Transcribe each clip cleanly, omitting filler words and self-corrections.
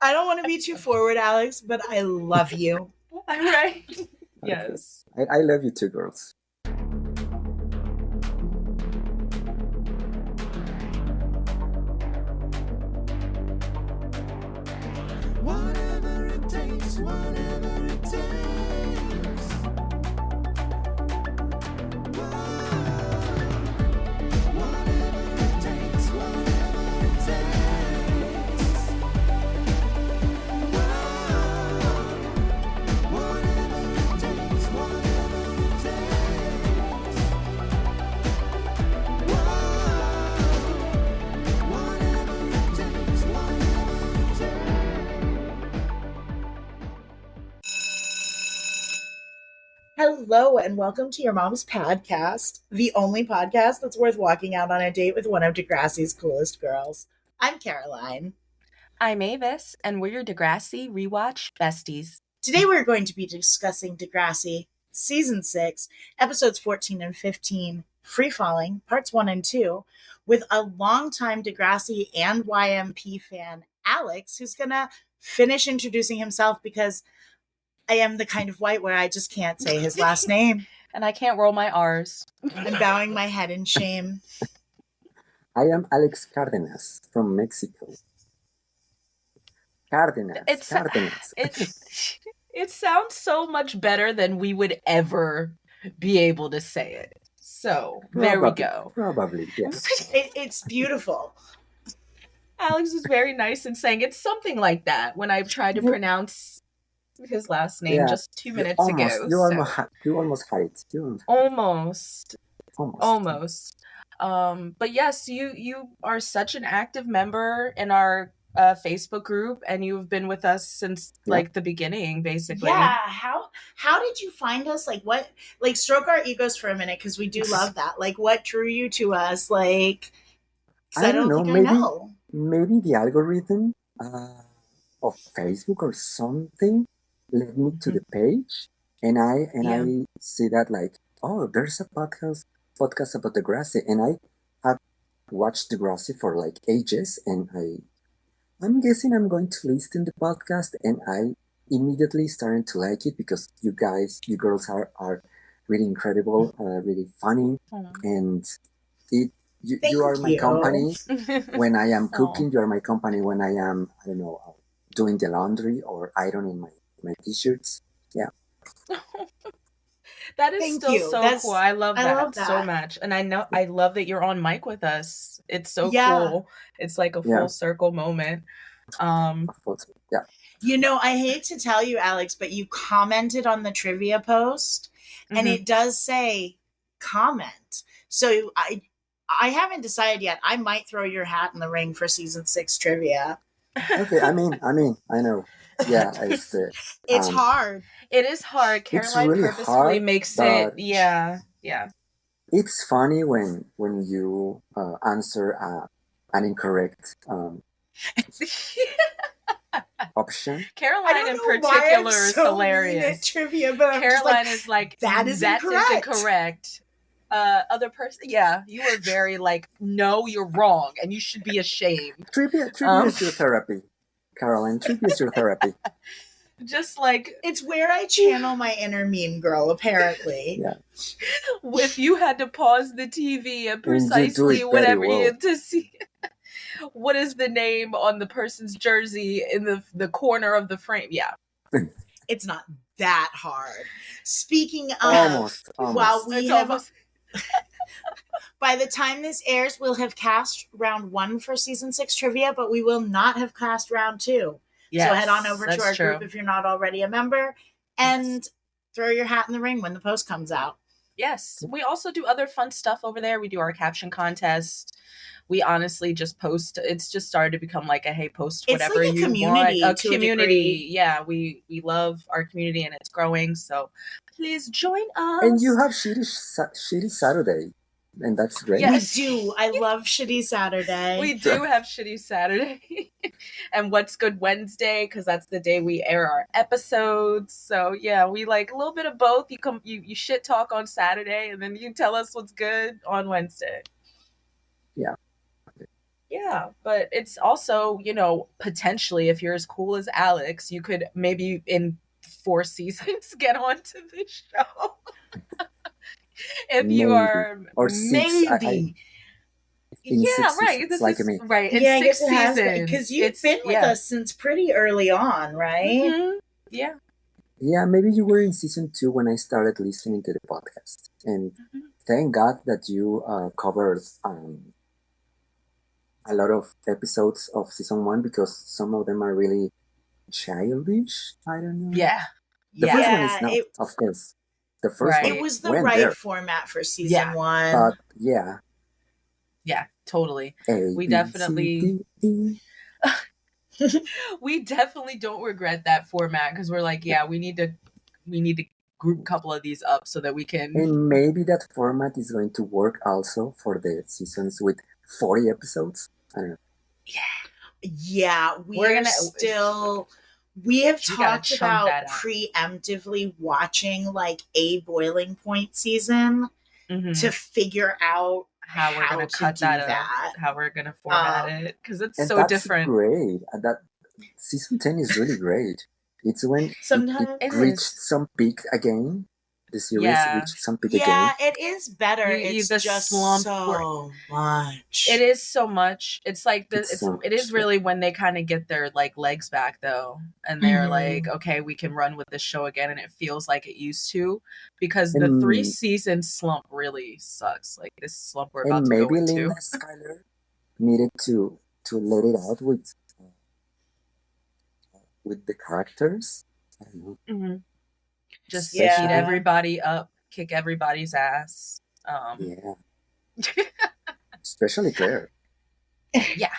I don't want to be too forward, Alex, but I love you. All right. Yes. I love you too, girls. Whatever it takes, whatever it takes. Whatever it takes, whatever it takes. Whatever it takes, whatever it takes. Whatever it takes, whatever it takes. Hello, and welcome to your mom's podcast, the only podcast that's worth walking out on a date with one of Degrassi's coolest girls. I'm Caroline. I'm Avis, and we're your Degrassi rewatch besties. Today we're going to be discussing Degrassi, Season 6, Episodes 14 and 15, Free Falling, Parts 1 and 2, with a longtime Degrassi and YMP fan, Alex, who's going to finish introducing himself because I am the kind of white where I just can't say his last name. And I can't roll my R's. I'm bowing my head in shame. I am Alekz Cardenas from Mexico. Cardenas. It sounds so much better than we would ever be able to say it. So, there we go. Probably, yeah. It's beautiful. Alex was very nice in saying it's something like that when I've tried to pronounce his last name Yeah. just 2 minutes ago. You almost had it. Almost. Almost. But yes, you are such an active member in our Facebook group, and you've been with us since like the beginning, basically. Yeah. How did you find us? Like what? Like stroke our egos for a minute because we do love that. Like what drew you to us? Like 'cause I don't think maybe, I know. Maybe the algorithm of Facebook or something led me to the page, and I see that like, oh, there's a podcast about Degrassi, and I have watched Degrassi for like ages, and I'm guessing I'm going to listen to the podcast, and I immediately started to like it because you girls are really incredible, really funny, and you are my company when I am cooking. You are my company when I am, I don't know, doing the laundry or ironing my t-shirts. Yeah. That is Thank still you. so cool. I love that so that. much. And I love that you're on mic with us. It's so cool. It's like a full circle moment. Yeah. You know, I hate to tell you, Alex, but you commented on the trivia post, and it does say comment. So I haven't decided yet. I might throw your hat in the ring for season 6 trivia. Okay, I mean, I know. Yeah, it's hard. It is hard. Caroline really purposefully hard, makes it. Yeah. It's funny when you answer an incorrect option. Caroline in particular is hilarious. Trivia, but Caroline is like, that is incorrect. Other person, you were very like, no, you're wrong, and you should be ashamed. Trivia is your therapy, Caroline. Trivia is your therapy. Just like it's where I channel my inner mean girl, apparently. Yeah. If you had to pause the TV and precisely whatever you had to see. What is the name on the person's jersey in the corner of the frame? Yeah. It's not that hard. Speaking of, almost. While we have, by the time this airs, we'll have cast round 1 for season 6 trivia, but we will not have cast round 2. Yes, so head on over to our group if you're not already a member, and throw your hat in the ring when the post comes out. Yes. We also do other fun stuff over there. We do our caption contest. We honestly just post. It's just started to become like a hey, post whatever it's like you community want. to a degree. Yeah, we love our community and it's growing. So please join us. And you have Shitty Saturday, and that's great. Yes. We do. I love Shitty Saturday. We do have Shitty Saturday. And What's Good Wednesday, because that's the day we air our episodes. So yeah, we like a little bit of both. You shit talk on Saturday, and then you tell us what's good on Wednesday. Yeah. Yeah, but it's also, you know, potentially if you're as cool as Alekz, you could maybe in 4 seasons get onto the show. If you Maybe are or 6. I maybe. in Yeah, 6 right. seasons, This like is me. right. In Yeah, I guess 6 it has been, because seasons, you've been with us since pretty early on, right? Mhm. Yeah. Yeah, maybe you were in season 2 when I started listening to the podcast, and thank God that you covered a lot of episodes of season 1 because some of them are really childish. I don't know. Yeah. The Yeah. first one is Yeah, not, of course. The first Right. it one was the went right there, format for season Yeah. 1. but yeah, Yeah, totally. A We B definitely C D E. we definitely don't regret that format because we're like, yeah, we need to group a couple of these up so that we can. And maybe that format is going to work also for the seasons with 40 episodes. I don't know. Yeah, We're gonna- we have We gotta talked chunk about that out. preemptively watching like a boiling point season Mhm. to figure out how we're gonna to cut do that that. up, how we're gonna format it, because it's And so that's different. great. That season 10 is really great. It's when Sometimes It reached is. some peak again. The series Yeah. reached some peak Yeah, again. it is better. It's The just slump so much. It is so much. It's like It's so it is much, really when they kind of get their like legs back though, and they're Mhm. like, okay, we can run with this show again, and it feels like it used to, because the And- 3-season slump really sucks. Like this slump we're about And to go maybe into. Linda Skyler needed to let it out with the characters. I don't know. Mhm. Just Yeah. eat everybody up, kick everybody's ass. Yeah. Especially Claire. Yeah.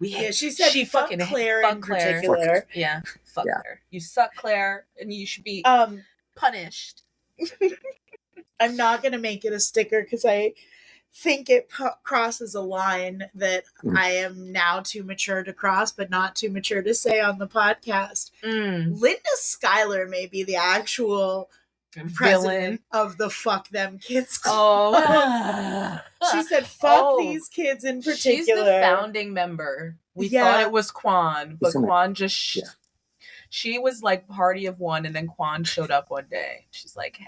Yeah, she said fuck fucking Claire fuck in Claire. particular. Yeah, fuck Yeah. Claire. You suck, Claire, and you should be punished. I'm not going to make it a sticker because I think it crosses a line that I am now too mature to cross, but not too mature to say on the podcast. Linda Skyler may be the actual president of the Fuck Them Kids Club. Oh. She said, fuck these kids in particular. She's the founding member. We thought it was Quan, but Quan just... She was like party of one, and then Quan showed up one day. She's like,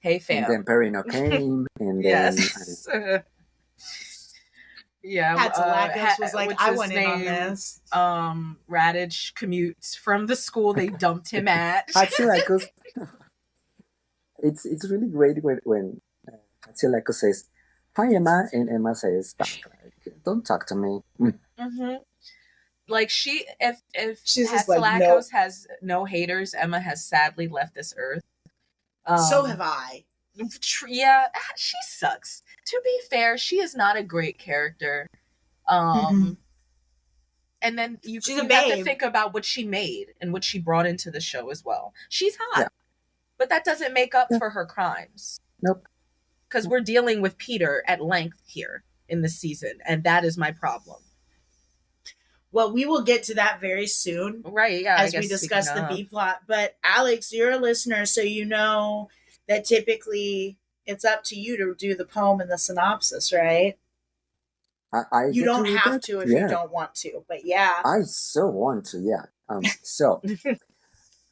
hey fam. And then Perino came, and yes. Yeah. Alekz was like, I went in on this. Radich commutes from the school they dumped him at. Alekz. It's really great when Alekz says, hi Emma, and Emma says, don't talk to me. Mm-hmm. Like if she's Alekz has no haters, Emma has sadly left this earth. So have I. Yeah, she sucks. To be fair, she is not a great character. And then you have to think about what she made and what she brought into the show as well. She's hot, but that doesn't make up for her crimes. Nope. Because we're dealing with Peter at length here in the season, and that is my problem. Well, we will get to that very soon. Right, yeah. As we discuss the B plot. But Alekz, you're a listener, so you know that typically it's up to you to do the poem and the synopsis, right? You don't have to if you don't want to, but yeah. I so want to, yeah. So,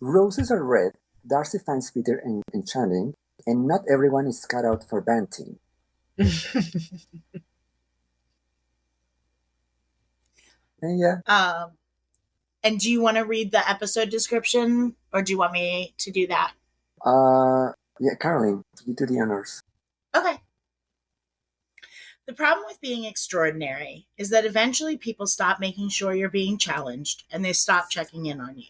roses are red, Darcy finds Peter enchanting, and not everyone is cut out for banting. Yeah. And do you want to read the episode description, or do you want me to do that? Yeah, Caroline, you do the honors. Okay. The problem with being extraordinary is that eventually people stop making sure you're being challenged, and they stop checking in on you.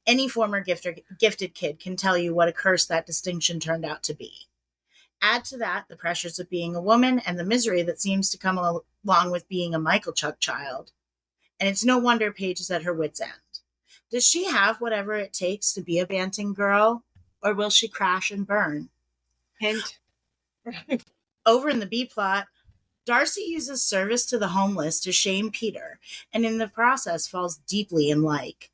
Any former gifted kid can tell you what a curse that distinction turned out to be. Add to that the pressures of being a woman and the misery that seems to come along with being a Michael Chuck child. And it's no wonder Paige is at her wit's end. Does she have whatever it takes to be a banting girl, or will she crash and burn? Hint. Over in the B plot, Darcy uses service to the homeless to shame Peter, and in the process falls deeply in like.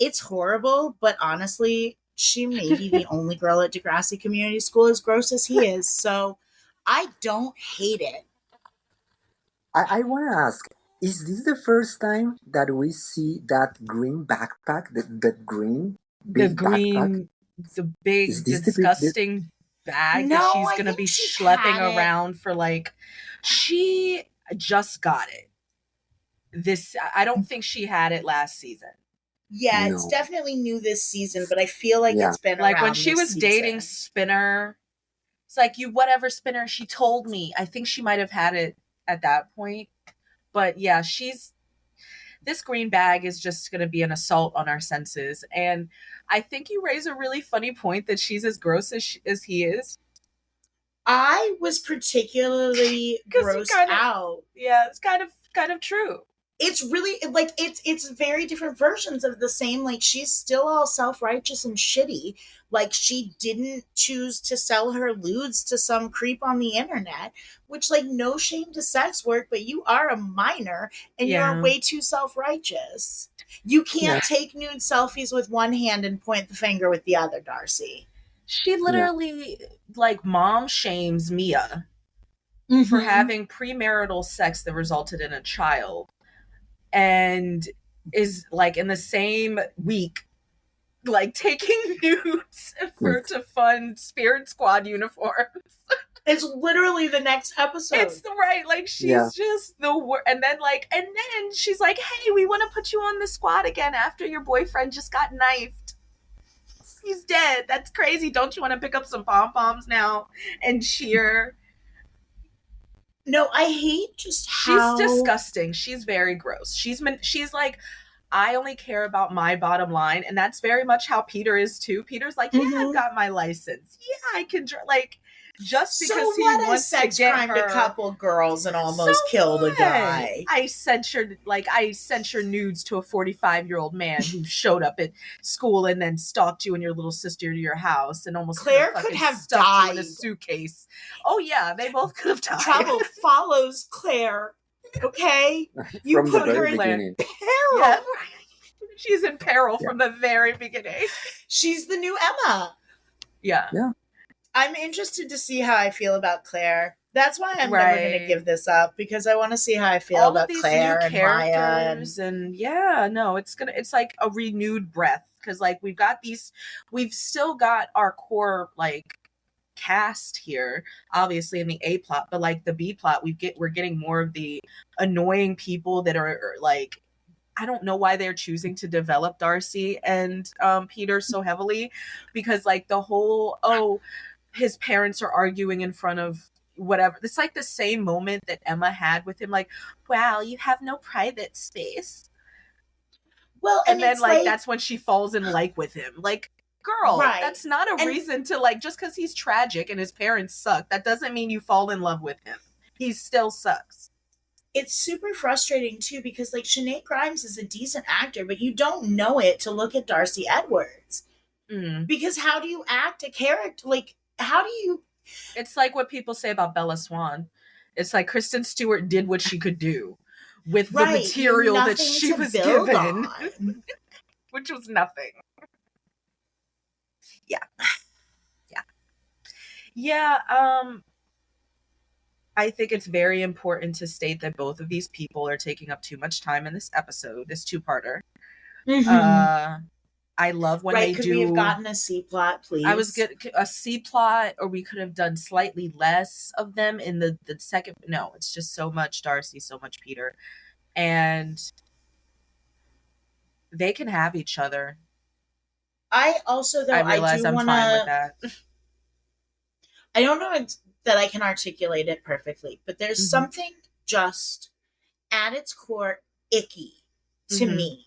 It's horrible, but honestly, she may be the only girl at Degrassi Community School as gross as he is, so I don't hate it. I want to ask, is this the first time that we see that green backpack, that green The big backpack? green, the Is big, this the disgusting bag that No, she's I gonna think be she's schlepping had it. around for like, she just got it. I don't think she had it last season. Yeah, it's no? definitely new this season, but I feel like Yeah. it's been Like around when she this was dating season. Spinner, it's like, you whatever, Spinner, she told me. I think she might have had it at that point. But yeah, this green bag is just going to be an assault on our senses. And I think you raise a really funny point that she's as gross as he is. I was particularly grossed out. Yeah, it's kind of true. It's really like it's very different versions of the same. Like, she's still all self-righteous and shitty. Like, she didn't choose to sell her lewds to some creep on the internet, which, like, no shame to sex work, but you are a minor and you're way too self-righteous. You can't take nude selfies with one hand and point the finger with the other, Darcy. She literally like mom shames Mia for having premarital sex that resulted in a child, and is like in the same week like taking nudes to fund Spirit Squad uniforms. It's literally the next episode. It's right, like she's just the worst. And then she's like, hey, we want to put you on the squad again after your boyfriend just got knifed. He's dead. That's crazy. Don't you want to pick up some pom-poms now and cheer? No, I hate just how... She's disgusting. She's very gross. She's like, I only care about my bottom line, and that's very much how Peter is too. Peter's like, yeah, I've got my license. Yeah, I can like, just because he wants to get her a couple girls and almost killed a guy. I sent your nudes to a 45-year-old man who showed up at school and then stalked you and your little sister to your house and almost Claire could have died in a suitcase. Oh yeah, they both could have died. Trouble follows Claire. Okay, you from put the her very beginning. in peril. Yeah. She's in peril from the very beginning. She's the new Emma. Yeah. I'm interested to see how I feel about Claire. That's why I'm never going to give this up, because I want to see how I feel about Claire and Maya. It's like a renewed breath, because like we've still got our core like cast here, obviously in the A plot, but like the B plot, we're getting more of the annoying people that are like, I don't know why they're choosing to develop Darcy and Peter so heavily, because like the whole, his parents are arguing in front of whatever. It's like the same moment that Emma had with him, like, wow, you have no private space. Well, and then like that's when she falls in like with him. Like, girl, that's not a reason to like, just because he's tragic and his parents suck, that doesn't mean you fall in love with him. He still sucks. It's super frustrating too, because like Sinead Grimes is a decent actor, but you don't know it to look at Darcy Edwards. Because how do you act a character? Like, how do you... It's like what people say about Bella Swan. It's like Kristen Stewart did what she could do with the material that she was given, which was nothing. Yeah. I think it's very important to state that both of these people are taking up too much time in this episode, this two-parter. I love when they do... Could we have gotten a C-plot, please? I was good. A C-plot, or we could have done slightly less of them in the second... No, it's just so much Darcy, so much Peter. And they can have each other. I also, though, I realize I'm fine with that. I don't know that I can articulate it perfectly, but there's something just at its core icky to me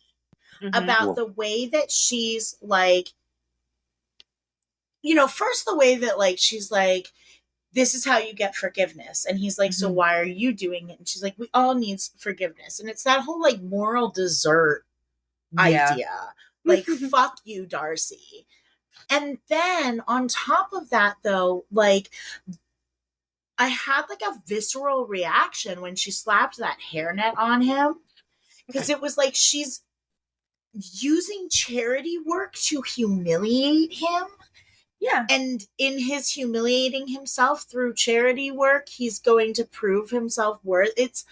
about the way that she's like, first the way that like she's like, this is how you get forgiveness, and he's like, so why are you doing it? And she's like, we all need forgiveness. And it's that whole like moral desert idea, like fuck you, Darcy. And then on top of that, though, like, I had like a visceral reaction when she slapped that hairnet on him, because it was like she's using charity work to humiliate him. Yeah. And in his humiliating himself through charity work, he's going to prove himself worth. It's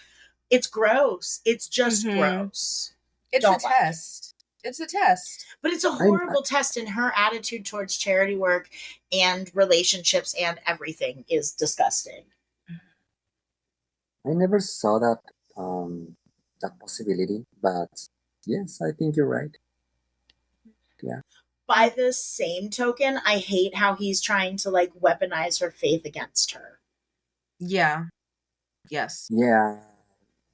It's gross. It's just gross. It's a test. It's a test. But it's a horrible test, and her attitude towards charity work and relationships and everything is disgusting. I never saw that that possibility, but yes, I think you're right. Yeah. By the same token, I hate how he's trying to like weaponize her faith against her. Yeah. Yes. Yeah,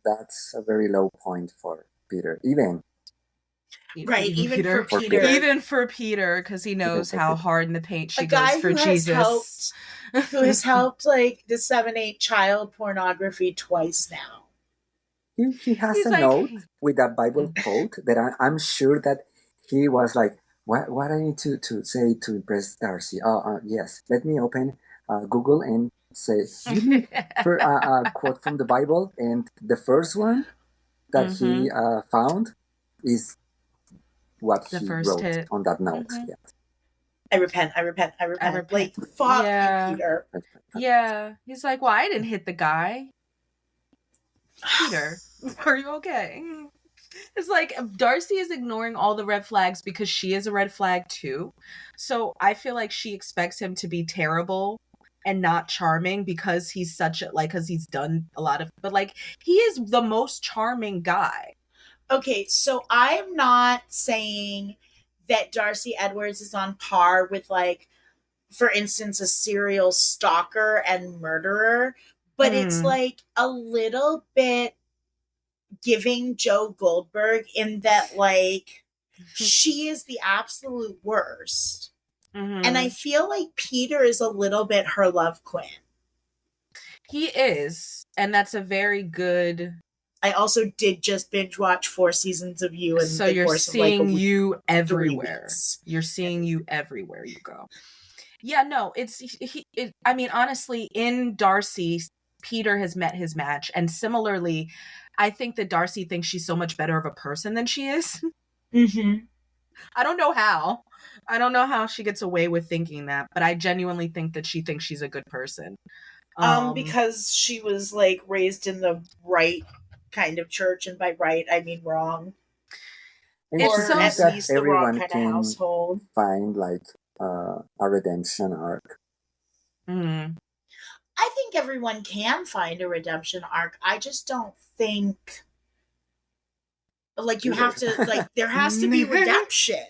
that's a very low point for Peter. Even for Peter. Even for Peter, because he knows how hard in the paint she goes for Jesus. Who has helped like disseminate child pornography twice now. He has a note with a Bible quote that I'm sure that he was like, what I need to say to impress Darcy? Yes, let me open Google and say, give me a quote from the Bible. And the first one that he found is what he wrote on that note. Yeah. I repent. Like, fuck you, Peter. Yeah. He's like, well, I didn't hit the guy. Peter, are you okay? It's like Darcy is ignoring all the red flags because she is a red flag too. So I feel like she expects him to be terrible and not charming because he's because he's done a lot of, but like he is the most charming guy. Okay, so I'm not saying that Darcy Edwards is on par with, like, for instance, a serial stalker and murderer, but it's like a little bit giving Joe Goldberg in that, like, she is the absolute worst. And I feel like Peter is a little bit her love queen. He is, and that's a very good... I also did just binge watch 4 seasons of You in so the you're course seeing of like you everywhere. You're seeing you everywhere you go. Yeah, no, I mean, honestly, in Darcy, Peter has met his match, and similarly, I think that Darcy thinks she's so much better of a person than she is. I don't know how she gets away with thinking that, but I genuinely think that she thinks she's a good person. Because she was like raised in the right kind of church, and by right I mean wrong. And or so at that least the everyone wrong kind can of household. Find like a redemption arc. I think everyone can find a redemption arc. I just don't think like you have to like there has to be redemption.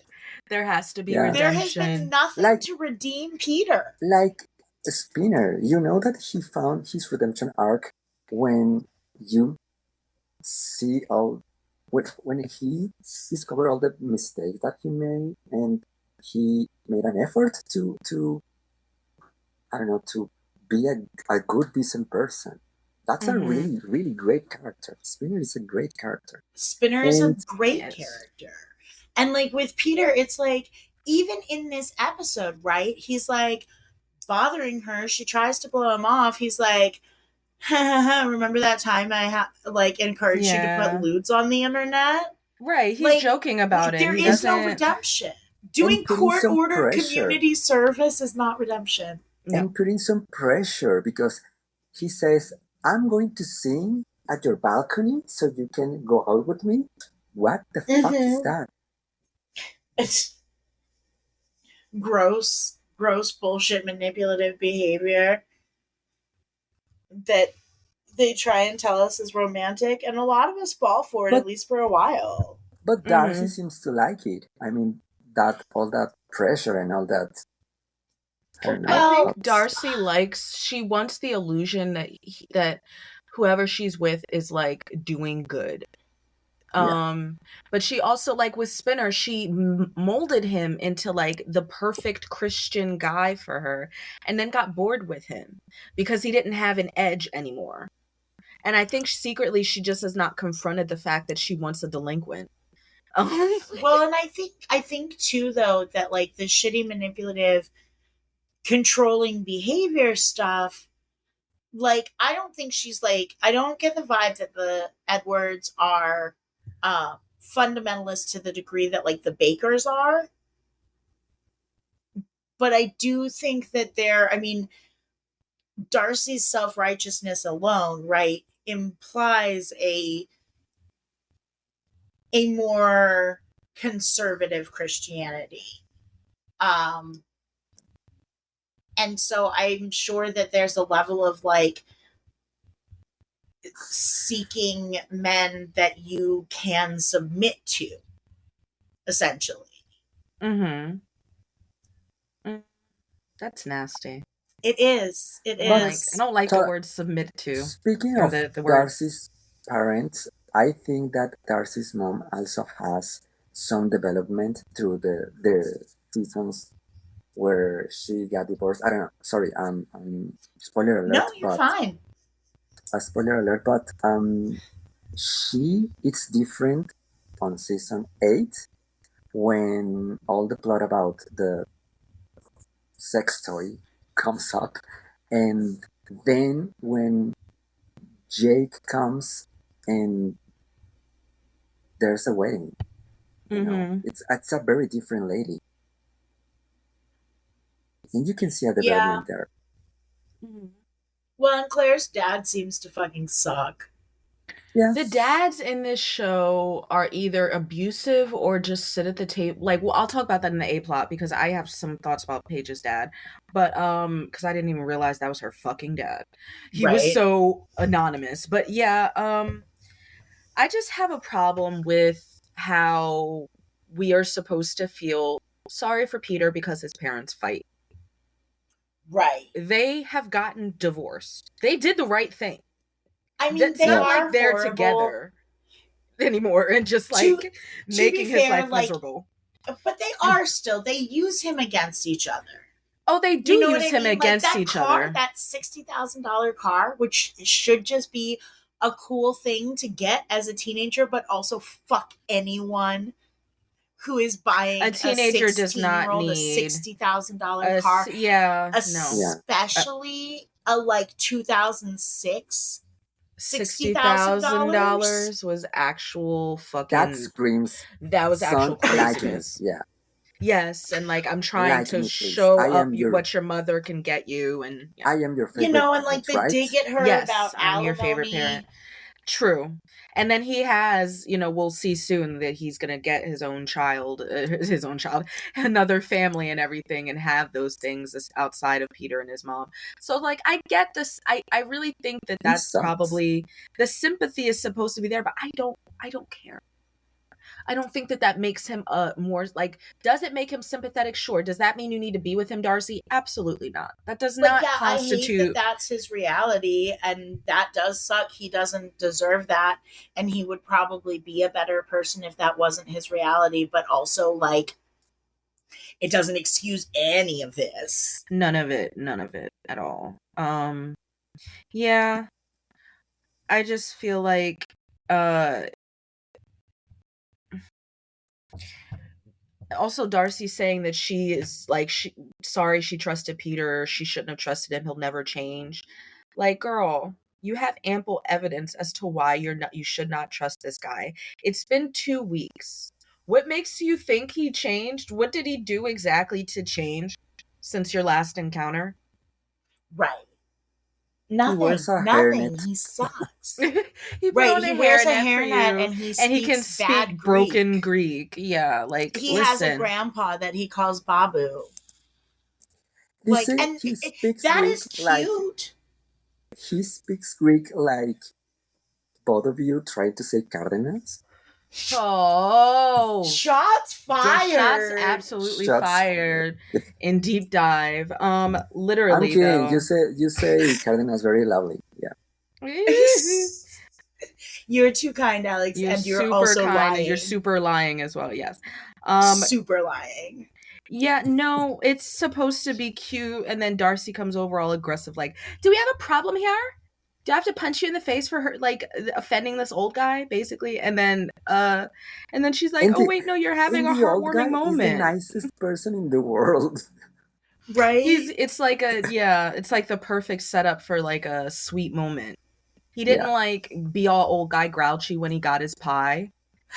There has to be redemption. There has been nothing to redeem Peter. Like Spinner, you know that he found his redemption arc when you see when he discovered all the mistakes that he made, and he made an effort to I don't know, to be a good, decent person. That's a really, really great character. Spinner is a great character. Spinner is a great character. And like with Peter, it's like, even in this episode, right? He's like bothering her. She tries to blow him off. He's like, remember that time I encouraged you to put lewds on the internet? Right. He's joking about it. There is no redemption. Doing court-ordered community service is not redemption. And putting some pressure, because he says, I'm going to sing at your balcony so you can go out with me. What the fuck is that? It's gross bullshit manipulative behavior that they try and tell us is romantic, and a lot of us fall for it, at least for a while. But Darcy seems to like it. I mean, all that pressure and all that. I think Darcy she wants the illusion that whoever she's with is like doing good. But she also, like with Spinner, she molded him into like the perfect Christian guy for her, and then got bored with him because he didn't have an edge anymore. And I think secretly she just has not confronted the fact that she wants a delinquent. Well, and I think too, though, that like the shitty manipulative controlling behavior stuff, like I don't think she's like, I don't get the vibe that the Edwards are fundamentalists to the degree that like the Bakers are, but I do think that Darcy's self-righteousness alone, right, implies a more conservative Christianity. And so I'm sure that there's a level of like seeking men that you can submit to, essentially. Mm-hmm. That's nasty. It is. It is. I don't like the word submit to. Speaking of the Darcy's parents, I think that Darcy's mom also has some development through the seasons where she got divorced. I don't know. Sorry, spoiler alert. No, you're fine. A spoiler alert, but it's different on season 8 when all the plot about the sex toy comes up, and then when Jake comes and there's a wedding. You know, it's a very different lady, and you can see a development there. Mm-hmm. Well, and Claire's dad seems to fucking suck. Yes. The dads in this show are either abusive or just sit at the table. Like, well, I'll talk about that in the A plot because I have some thoughts about Paige's dad. But because I didn't even realize that was her fucking dad. He was so anonymous. But yeah, I just have a problem with how we are supposed to feel sorry for Peter because his parents fight. Right. They have gotten divorced. They did the right thing. I mean, it's not like they're together anymore and just like making his life miserable. But they are still. They use him against each other. Oh, they do use him against each other. That $60,000 car, which should just be a cool thing to get as a teenager, but also fuck anyone who is buying a teenager does not need a $60,000 car. Especially a like 2006. $60,000 was actual fucking. That screams. That was actual craziness. Yeah. Yes, and like I'm trying to show up what your mother can get you, and I am your favorite. You know, and like they dig at her about I'm your favorite parent. True. And then he has, we'll see soon that he's going to get his own child, another family and everything, and have those things outside of Peter and his mom. So, like, I get this. I really think that that's probably, the sympathy is supposed to be there, but I don't care. I don't think that makes him more, like, does it make him sympathetic? Sure. Does that mean you need to be with him, Darcy? Absolutely not. That does not constitute. I hate that that's his reality, and that does suck. He doesn't deserve that, and he would probably be a better person if that wasn't his reality, but also, like, it doesn't excuse any of this. None of it at all. Yeah. I just feel like, also Darcy saying that she is like sorry she trusted Peter, she shouldn't have trusted him, he'll never change. Like, girl, you have ample evidence as to why you should not trust this guy. It's been 2 weeks. What makes you think he changed? What did he do exactly to change since your last encounter? Right. Nothing. He sucks. He wears a hairnet and he can speak broken Greek. Yeah, like he has a grandpa that he calls Babu. Like, and that is cute. He speaks Greek like both of you tried to say Cardenas. Oh, shots fired! Shots absolutely fired in Deep Dive. Literally. I'm kidding. Though. You say Cardenas very lovely. Yeah. You're too kind, Alex, and you're also kind, lying. And you're super lying as well. Yes. Super lying. Yeah, no, it's supposed to be cute, and then Darcy comes over all aggressive, like, "Do we have a problem here? Do I have to punch you in the face for her, like, offending this old guy, basically?" And then she's like, "Oh wait, no, you're having a heartwarming moment." He's the nicest person in the world, right? It's like the perfect setup for like a sweet moment. He didn't like be all old guy grouchy when he got his pie.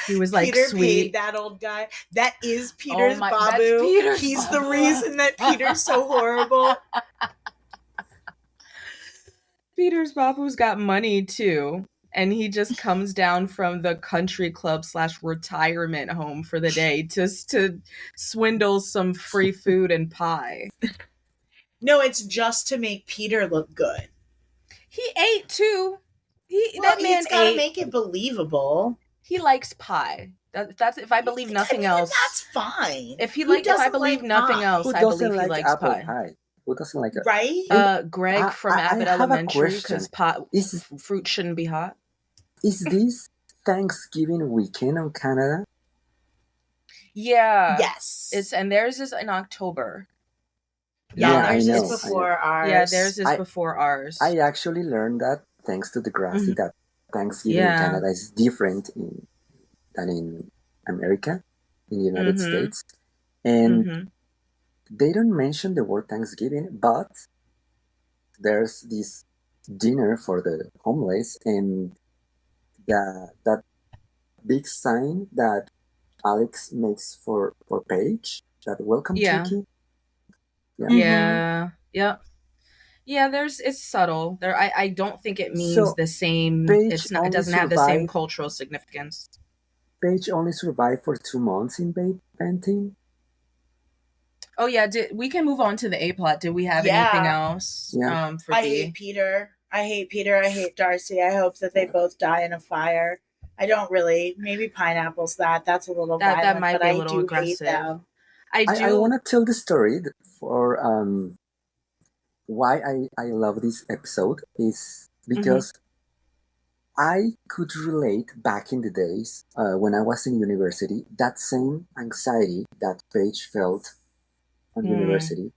He was like Peter sweet. Paid that old guy. That is Peter's Babu. He's the reason that Peter's so horrible. Peter's Papu's got money too. And he just comes down from the country club / retirement home for the day just to swindle some free food and pie. No, it's just to make Peter look good. He ate too. That man gotta make it believable. He likes pie. That's if I believe nothing else. That's fine. If I believe nothing else, I believe he likes pie. Who doesn't like it? Right? Greg from Abbott Elementary, because fruit shouldn't be hot. Is this Thanksgiving weekend on Canada? Yeah. Yes. And theirs is in October. Yeah, theirs is before ours. Yeah, theirs is before ours. I actually learned that thanks to Degrassi that Thanksgiving in Canada is different than in America, in the United States. And they don't mention the word Thanksgiving, but there's this dinner for the homeless, and that big sign that Alekz makes for Paige, that welcome turkey. Yeah. It's subtle. I don't think it means the same. It doesn't have the same cultural significance. Paige only survived for 2 months in painting. Oh yeah, we can move on to the A plot. Did we have anything else? Yeah. For I hate Peter. I hate Darcy. I hope that they both die in a fire. I don't really. Maybe pineapples. That's a little violent. That might be a little aggressive. I want to tell the story for why I love this episode is because I could relate back in the days when I was in university, that same anxiety that Paige felt on university.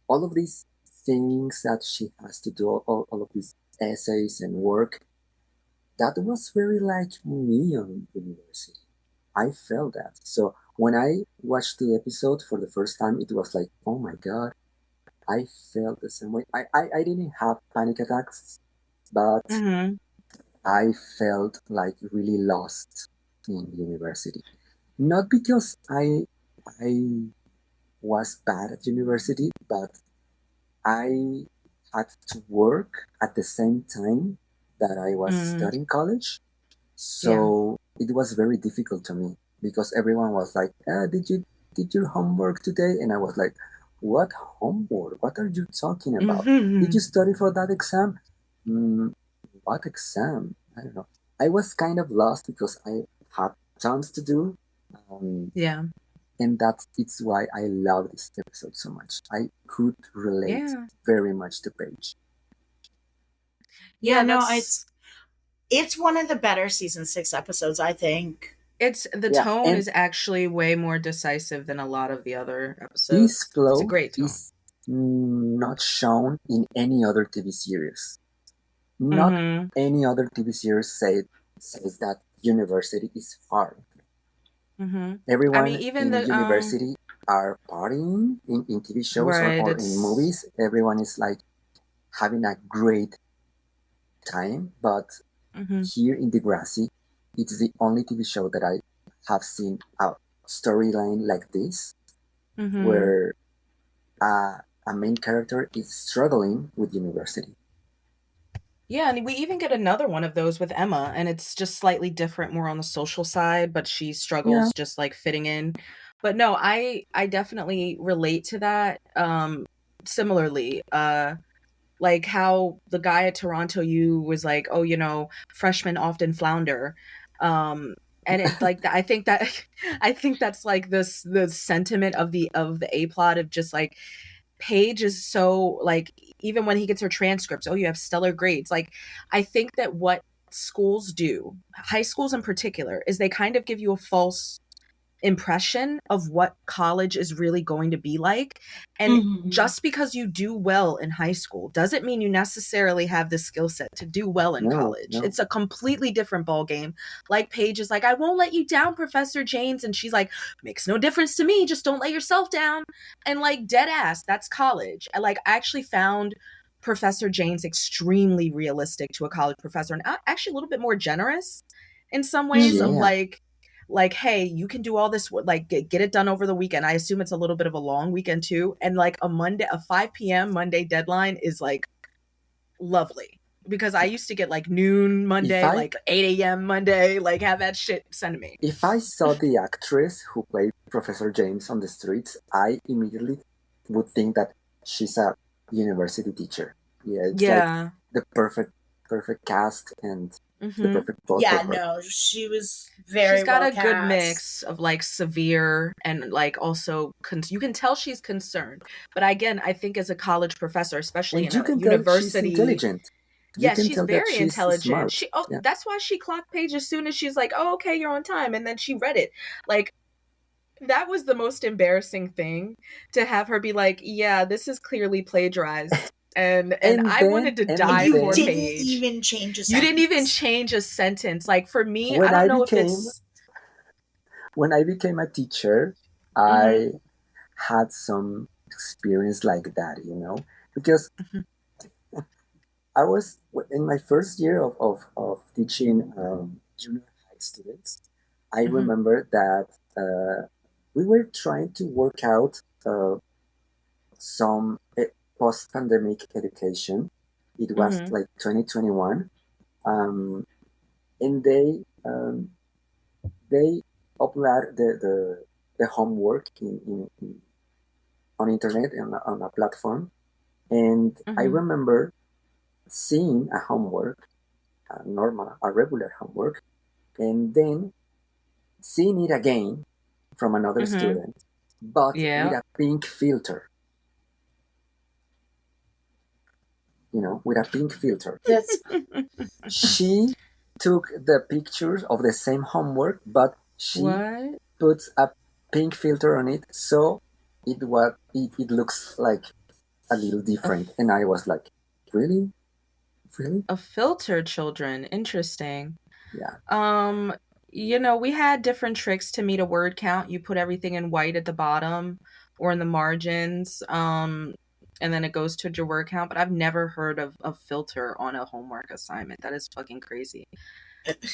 All of these things that she has to do, all of these essays and work, that was very like me on university. I felt that. So when I watched the episode for the first time, it was like, oh my God, I felt the same way. I didn't have panic attacks, but I felt like really lost in university. Not because I was bad at university, but I had to work at the same time that I was studying college. So it was very difficult to me because everyone was like, did you your homework today? And I was like, what homework? What are you talking about? Did you study for that exam? What exam? I don't know. I was kind of lost because I had tons to do. And it's why I love this episode so much. I could relate very much to Paige. It's one of the better season 6 episodes, I think. The tone is actually way more decisive than a lot of the other episodes. This flow it's a great tone. Is not shown in any other TV series. Not any other TV series says that university is hard. Everyone in the university are partying in TV shows or in movies. Everyone is like having a great time, but here in Degrassi, it's the only TV show that I have seen a storyline like this, where a main character is struggling with university. Yeah, and we even get another one of those with Emma, and it's just slightly different, more on the social side, but she struggles just like fitting in. But no, I definitely relate to that. Similarly, like how the guy at Toronto U was like, oh, freshmen often flounder. And it like I think that's like the sentiment of the A plot of just like Paige is so like, even when he gets her transcripts, you have stellar grades. Like, I think that what schools do, high schools in particular, is they kind of give you a false impression of what college is really going to be like. And just because you do well in high school doesn't mean you necessarily have the skill set to do well in college. No. It's a completely different ball game. Like Paige is like, I won't let you down, Professor Janes. And she's like, makes no difference to me. Just don't let yourself down. And like dead ass, that's college. I actually found Professor Janes extremely realistic to a college professor and actually a little bit more generous in some ways of like, hey, you can do all this, like get it done over the weekend. I assume it's a little bit of a long weekend too. And like a 5 p.m. Monday deadline is like lovely. Because I used to get like noon Monday, like 8 a.m. Monday, like have that shit sent to me. If I saw the actress who played Professor James on the streets, I immediately would think that she's a university teacher. Yeah, it's like the perfect cast and the perfect both of her. No, she was very She's got well a cast. good mix of like severe and like also you can tell she's concerned. But again, I think as a college professor, especially And in a university, she's intelligent. Yeah, she's very intelligent. Smart. That's why she clocked Paige as soon as she's like, "Oh, okay, you're on time," and then she read it. Like, that was the most embarrassing thing, to have her be like, "Yeah, this is clearly plagiarized," and I wanted to die for Paige. You didn't even change a sentence. You didn't even change a sentence. Like, for me, I don't know if it's... When I became a teacher, I had some experience like that, you know, because I was in my first year of teaching junior high students. I remember that we were trying to work out some post-pandemic education. It was like 2021, and they upload the homework on internet on a platform, and I remember seeing a homework, a regular homework, and then seeing it again from another student, but with a pink filter. You know, with a pink filter. She took the pictures of the same homework, but she puts a pink filter on it, so it looks like a little different. And I was like, really? A filter, children. Interesting. Yeah. You know, we had different tricks to meet a word count. You put everything in white at the bottom or in the margins, and then it goes to your word count. But I've never heard of a filter on a homework assignment. That is fucking crazy.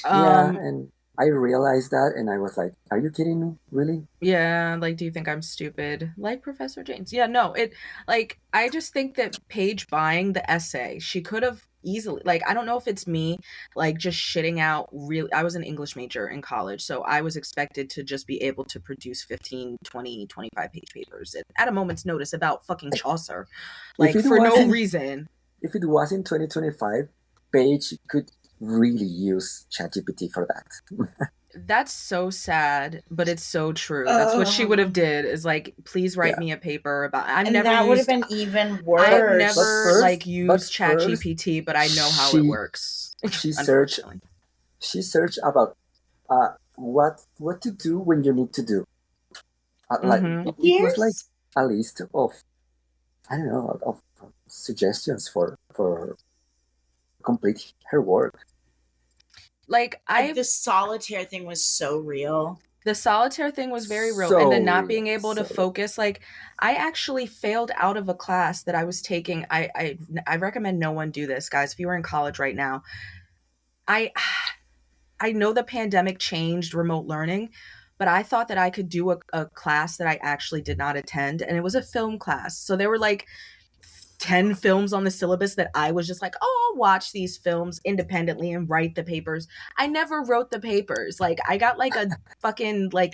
And I realized that, and I was like, are you kidding me? Really? Yeah, like, do you think I'm stupid? Like Professor James. Yeah, no, I just think that Paige buying the essay, she could have easily, like, I don't know if it's me, like, just shitting out I was an English major in college, so I was expected to just be able to produce 15, 20, 25 page papers at a moment's notice about fucking Chaucer, like, for no reason. If it was in 2025, Paige could really use ChatGPT for that. That's so sad, but it's so true. That's what she would have did, is like, please write me a paper about... That would have been even worse. I've never used ChatGPT, but I know how it works. She searched about what to do when you need to do. It was like a list of, I don't know, of suggestions for complete her work. Like, the solitaire thing was so real. The solitaire thing was very real. And then not being able to focus. Like, I actually failed out of a class that I was taking. I recommend no one do this, guys. If you are in college right now, I know the pandemic changed remote learning, but I thought that I could do a class that I actually did not attend. And it was a film class. So there were like 10 films on the syllabus that I was just like, oh, I'll watch these films independently and write the papers. I never wrote the papers. Like, I got like a fucking, like,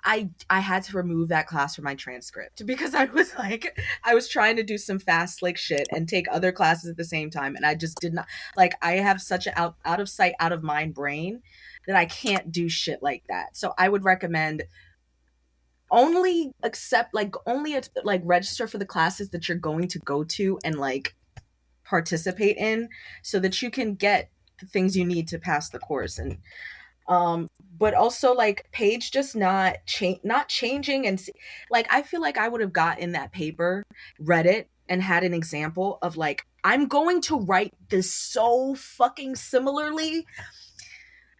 I had to remove that class from my transcript because I was trying to do some fast, slick shit and take other classes at the same time. And I just did not, like, I have such an out of sight, out of mind brain that I can't do shit like that. So I would recommend only register for the classes that you're going to go to and like participate in, so that you can get the things you need to pass the course. And but also, like, Paige just not changing, and like, I feel like I would have got in that paper, read it, and had an example of like, I'm going to write this so fucking similarly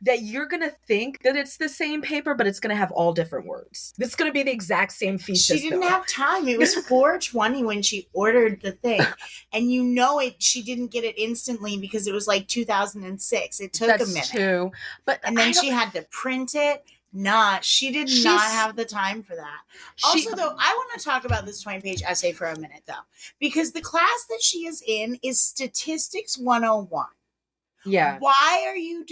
that you're going to think that it's the same paper, but it's going to have all different words. It's going to be the exact same thesis. She didn't have time. It was 4:20 when she ordered the thing. And you know it. She didn't get it instantly because it was like 2006. It took a minute. Too. And then she had to print it, not. She did not have the time for that. Also, though, I want to talk about this 20-page essay for a minute, though, because the class that she is in is Statistics 101. Yeah. Why are you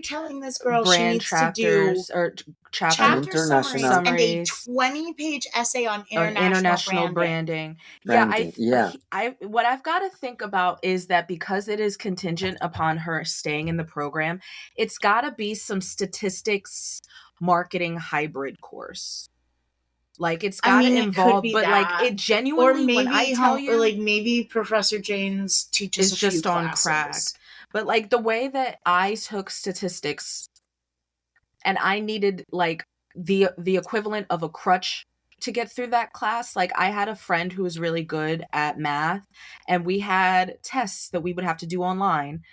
telling this girl she needs to do chapter summaries and a 20-page essay on international branding? Yeah, what I've got to think about is that because it is contingent upon her staying in the program, it's got to be some statistics marketing hybrid course. Like it's got to involve, but like it genuinely, or maybe when I tell you, or like maybe Professor Jane's teaches is just on crack. But like the way that I took statistics, and I needed like the equivalent of a crutch to get through that class. Like I had a friend who was really good at math, and we had tests that we would have to do online,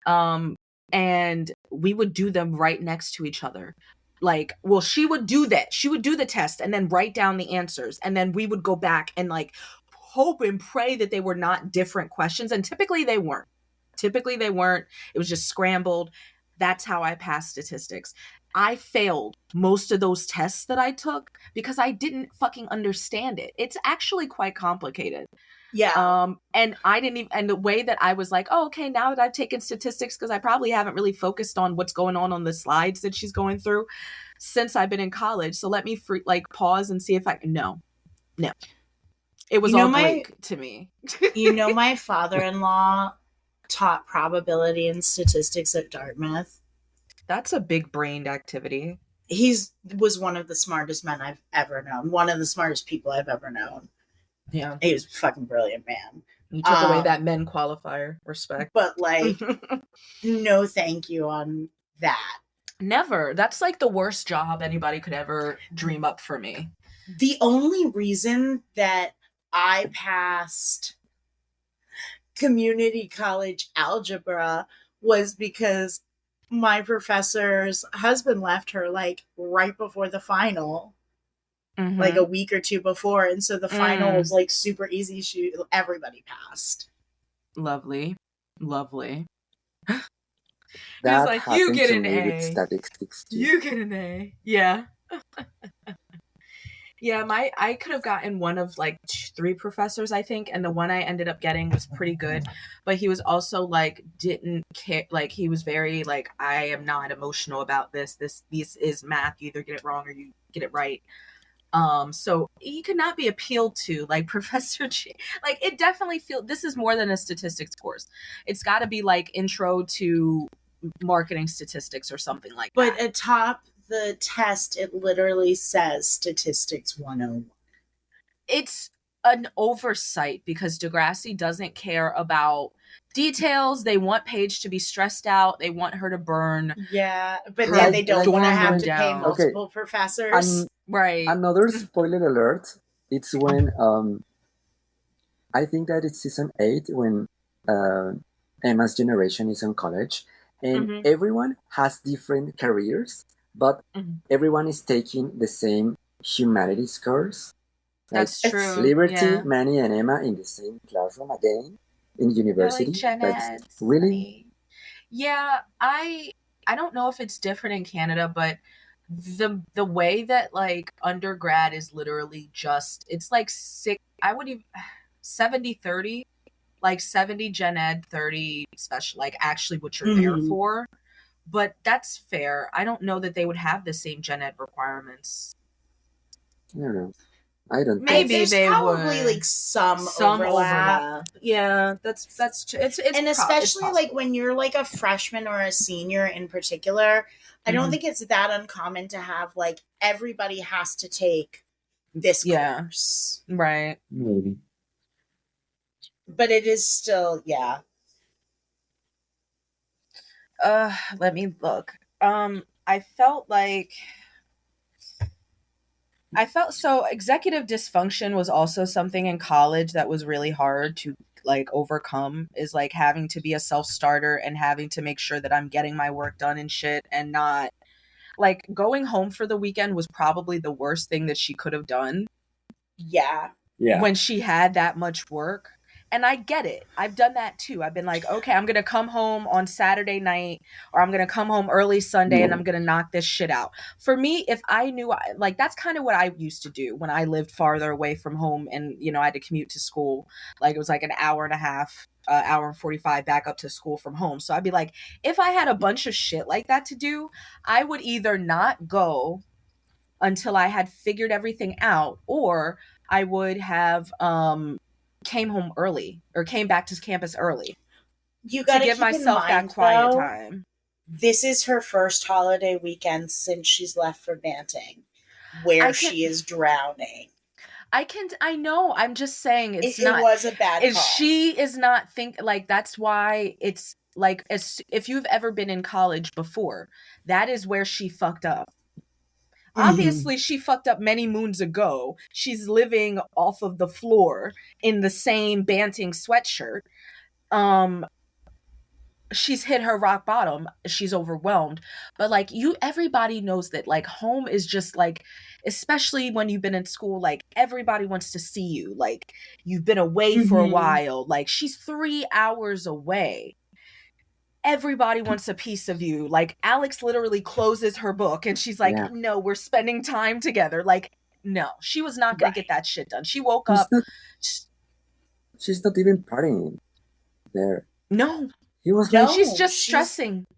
and we would do them right next to each other. Like, well, she would do that. She would do the test and then write down the answers. And then we would go back and like hope and pray that they were not different questions. And typically they weren't. It was just scrambled. That's how I passed statistics. I failed most of those tests that I took because I didn't fucking understand it. It's actually quite complicated. Yeah. And I didn't even, and the way that I was like, oh, okay, now that I've taken statistics, because I probably haven't really focused on what's going on the slides that she's going through since I've been in college. So let me pause and see if I can. No. It was all Greek to me. My father-in-law taught probability and statistics at Dartmouth. That's a big brained activity. Was one of the smartest men I've ever known. One of the smartest people I've ever known. Yeah. He was a fucking brilliant man. You took away that men qualifier. Respect. But like, no thank you on that. Never. That's like the worst job anybody could ever dream up for me. The only reason that I passed community college algebra was because my professor's husband left her like right before the final. Mm-hmm. Like a week or two before, and so the final was like super easy. Everybody passed. Lovely. That like, you get an A. You get an A. Yeah. Yeah, I could have gotten one of like 3 professors, I think, and the one I ended up getting was pretty good, but he was also like didn't care. Like he was very like, I am not emotional about this. This is math. You either get it wrong or you get it right. So he could not be appealed to, like Professor G. Like it definitely this is more than a statistics course. It's got to be like intro to marketing statistics or something like that. But atop the test, it literally says Statistics 101. It's an oversight because Degrassi doesn't care about details. They want Paige to be stressed out. They want her to burn. Yeah, but then they don't want to have to pay multiple professors. Right. Another spoiler alert. It's when I think that it's season 8 when Emma's generation is in college, and everyone has different careers, but everyone is taking the same humanities course. That's true. Liberty, Manny, and Emma in the same classroom again in university. Like That's really. Yeah, I don't know if it's different in Canada, but the way that like undergrad is literally just, it's like 70-30, like 70 gen ed, 30 special, like actually what you're there for. But that's fair. I don't know that they would have the same gen ed requirements. I don't know. I don't. Maybe they probably would. Like some overlap. Yeah, that's true. It's and especially like when you're like a freshman or a senior in particular, I don't think it's that uncommon to have like everybody has to take this course. Right. Maybe. But it is still, yeah. Let me look. I felt so executive dysfunction was also something in college that was really hard to like overcome, is like having to be a self-starter and having to make sure that I'm getting my work done and shit, and not like going home for the weekend was probably the worst thing that she could have done. Yeah. When she had that much work. And I get it. I've done that too. I've been like, okay, I'm going to come home on Saturday night, or I'm going to come home early Sunday and I'm going to knock this shit out. For me, if I knew, like, that's kind of what I used to do when I lived farther away from home and, you know, I had to commute to school. Like, it was like an hour and a half, hour and 45 back up to school from home. So I'd be like, if I had a bunch of shit like that to do, I would either not go until I had figured everything out, or I would have came home early or came back to campus early. You got to give myself mind, that quiet though, time. This is her first holiday weekend since she's left for Banting, where she is drowning. I know. I'm just saying it was a bad call. She is not like, that's why it's like, if you've ever been in college before, that is where she fucked up. Obviously, she fucked up many moons ago. She's living off of the floor in the same Banting sweatshirt. She's hit her rock bottom. She's overwhelmed. But like, everybody knows that like home is just like, especially when you've been in school, like everybody wants to see you. Like, you've been away for a while. Like, she's 3 hours away. Everybody wants a piece of you. Like, Alekz literally closes her book and she's like, no, we're spending time together. Like, no, she was not going to get that shit done. She woke up. She's not even partying there. No. He was she's just stressing.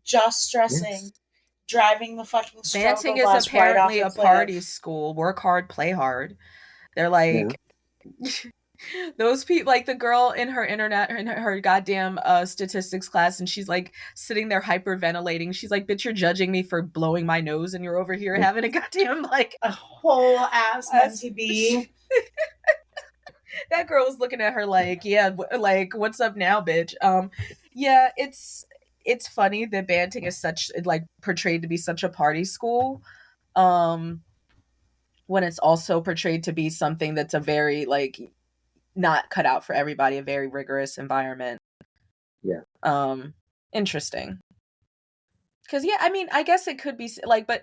Just stressing. Yes. Driving the fucking struggle Banting is apparently a party school. Work hard, play hard. They're like... Yeah. Those people, like the girl in her goddamn statistics class, and she's like sitting there hyperventilating. She's like, bitch, you're judging me for blowing my nose and you're over here having a goddamn like a whole ass to be. That girl was looking at her like, yeah, like, what's up now, bitch? Yeah, it's funny that Banting is such, like, portrayed to be such a party school, when it's also portrayed to be something that's a very, like, not cut out for everybody, a very rigorous environment. Yeah. Interesting. Because, yeah, I mean, I guess it could be, like, but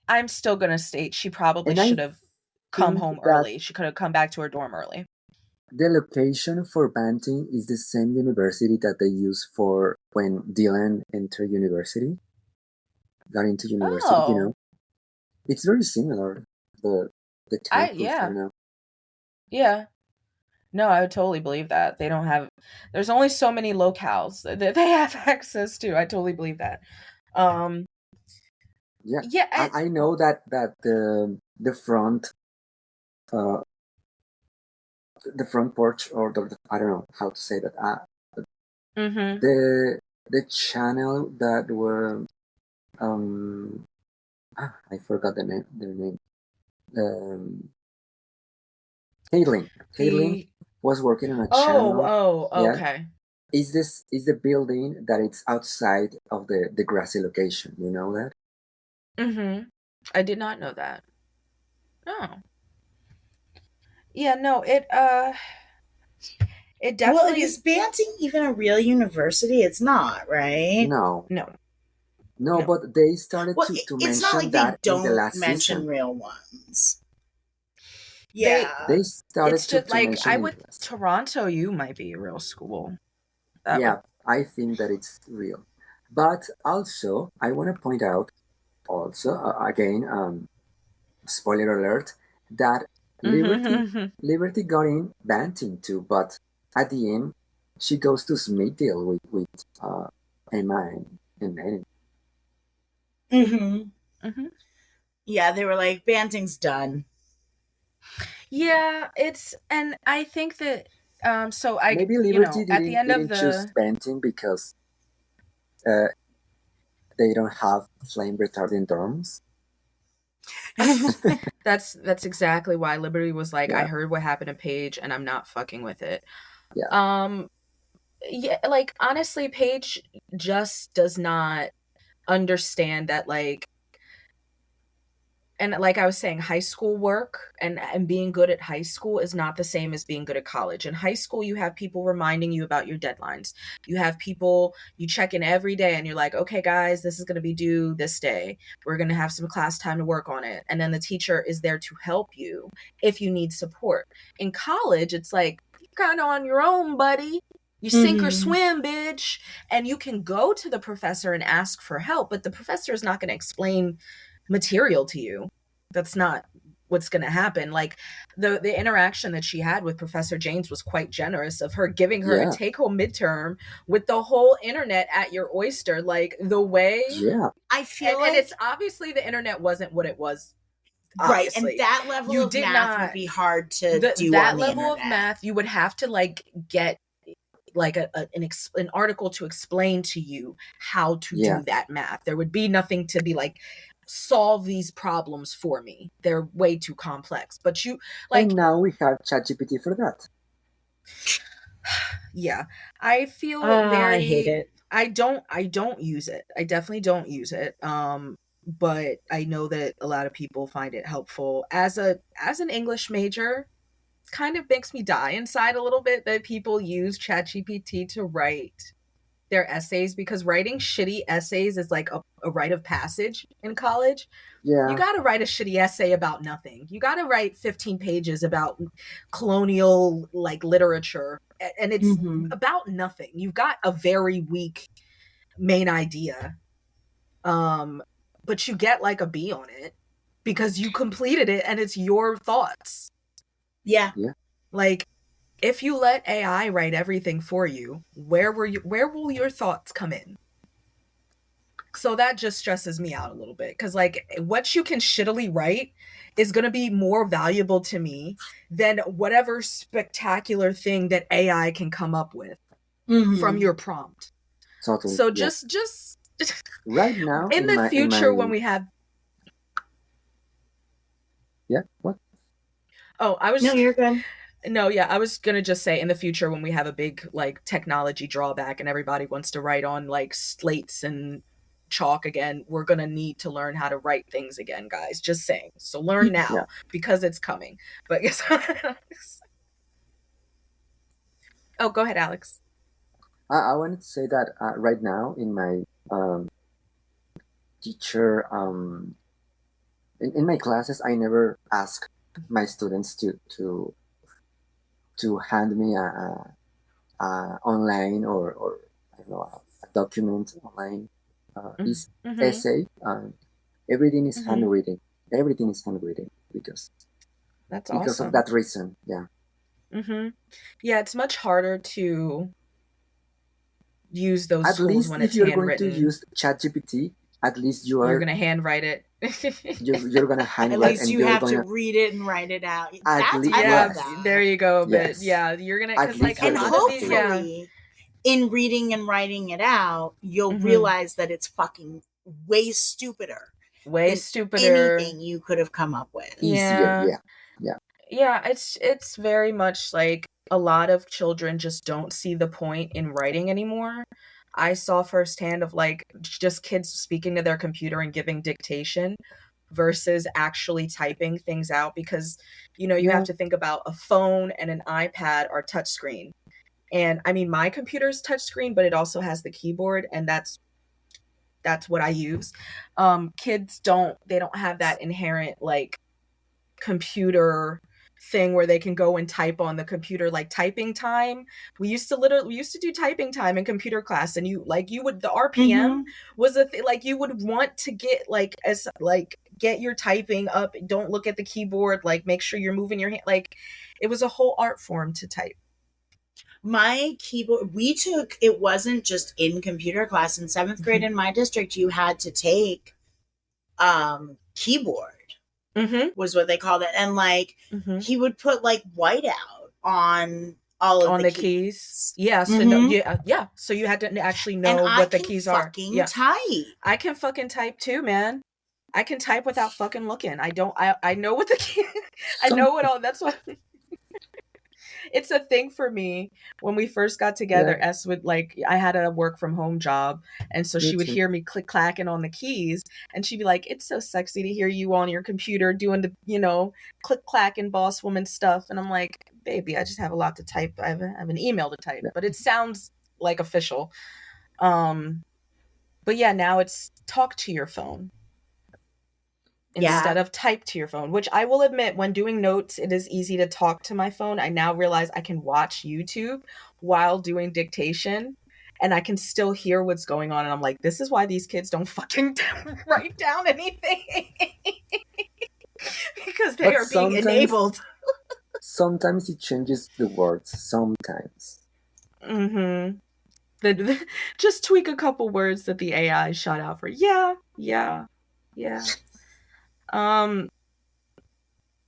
I'm still gonna state she probably should have come home early. She could have come back to her dorm early. The location for Banting is the same university that they use for when Dylan entered university. Got into university, you know. It's very similar. The campus, yeah. I know. Yeah. No, I would totally believe that. They don't have... There's only so many locales that they have access to. I totally believe that. Yeah. Yeah. I know that the front... the front porch, or I don't know how to say that. The channel that were... I forgot their name. Caitlin was working on a channel. Okay. Is the building that it's outside of the Degrassi location? You know that? I did not know that. Oh. Yeah, no, it definitely... Well, is Banting even a real university? It's not, right? No, but they started to mention not like that they don't in the last mention season. Real ones. Yeah, they started it's just to like, mention I would Toronto, you might be a real school. I think that it's real. But also, I want to point out, again, spoiler alert, that Liberty got in Banting too, but at the end, she goes to Smithfield with Emma and Manny. Yeah, they were like, Banting's done. Yeah, and I think that so I maybe Liberty at the end of the choose Banting because they don't have flame retardant dorms. That's exactly why Liberty was like, I heard what happened to Paige and I'm not fucking with it. Yeah, like, honestly, Paige just does not understand that, like, And like I was saying, high school work and being good at high school is not the same as being good at college. In high school, you have people reminding you about your deadlines. You have people, you check in every day and you're like, okay, guys, this is going to be due this day. We're going to have some class time to work on it. And then the teacher is there to help you if you need support. In college, it's like, you're kind of on your own, buddy. You sink or swim, bitch. And you can go to the professor and ask for help, but the professor is not going to explain material to you. That's not what's going to happen. Like the interaction that she had with Professor James was quite generous, of her giving her a take-home midterm with the whole internet at your oyster. Like the way I feel and it's obviously the internet wasn't what it was. Right, Obviously. and that level of math would be hard to do that on the level internet. of math, you would have to like get like an article to explain to you how to do that math. There would be nothing to be like, solve these problems for me. They're way too complex. But you like, and now we have ChatGPT for that. Yeah, I feel I hate it. I don't use it. I definitely don't use it. But I know that a lot of people find it helpful. As an English major, it kind of makes me die inside a little bit that people use ChatGPT to write their essays, because writing shitty essays is like a rite of passage in college. Yeah. You got to write a shitty essay about nothing. You got to write 15 pages about colonial like literature, and it's about nothing. You've got a very weak main idea. But you get like a B on it because you completed it and it's your thoughts. Yeah. Like, if you let AI write everything for you, where will your thoughts come in? So that just stresses me out a little bit, because like what you can shittily write is going to be more valuable to me than whatever spectacular thing that AI can come up with from your prompt. Totally. So just right now in the future when we have what? Oh, I was No, you're good. No, yeah, I was gonna just say in the future when we have a big like technology drawback and everybody wants to write on like slates and chalk again, we're gonna need to learn how to write things again, guys. Just saying. So learn now because it's coming. But yes. Oh, go ahead, Alex. I wanted to say that right now in my teacher in my classes, I never ask my students to hand me a online or I don't know, a document online essay. Everything is handwritten. Everything is handwritten because awesome. of that reason. Yeah. Yeah, it's much harder to use those at tools least when if it's you're handwritten. going to use ChatGPT, at least you're gonna handwrite it. you're gonna handwrite. At least and you you're have gonna to read it and write it out. I love that. There you go. Yes. But yeah, you're gonna At because least like and you're hopefully in reading and writing it out, you'll realize that it's fucking way stupider. Anything you could have come up with. Easier, yeah. It's very much like a lot of children just don't see the point in writing anymore. I saw firsthand of like just kids speaking to their computer and giving dictation versus actually typing things out, because you have to think about a phone and an iPad are touchscreen. And I mean, my computer's touchscreen, but it also has the keyboard, and that's what I use. Kids don't have that inherent like computer thing where they can go and type on the computer, like typing time. We used to do typing time in computer class, and the RPM was a thing. Like you would want to get get your typing up. Don't look at the keyboard. Like make sure you're moving your hand. Like it was a whole art form to type. My keyboard, it wasn't just in computer class. In 7th grade in my district, you had to take keyboard. Was what they called it, and like he would put like whiteout on all of the keys. Yeah, so so you had to actually know what the keys are. Type. I can fucking type too, man. I can type without fucking looking. I know what the key. I know what all. That's what. it's a thing for me. When we first got together, Yeah. S would like, I had a work from home job, and so Me she would too. hear me click clacking on the keys, and she'd be like, "It's so sexy to hear you on your computer doing the, click clacking boss woman stuff." And I'm like, "Baby, I just have a lot to type. I have an email to type, Yeah. but it sounds like official." But yeah, now it's talk to your phone instead of type to your phone, which I will admit, when doing notes, it is easy to talk to my phone. I now realize I can watch YouTube while doing dictation, and I can still hear what's going on. And I'm like, this is why these kids don't fucking write down anything. Because they are being enabled. Sometimes it changes the words. Sometimes. Mm-hmm. Just tweak a couple words that the AI shot out for. Yeah. And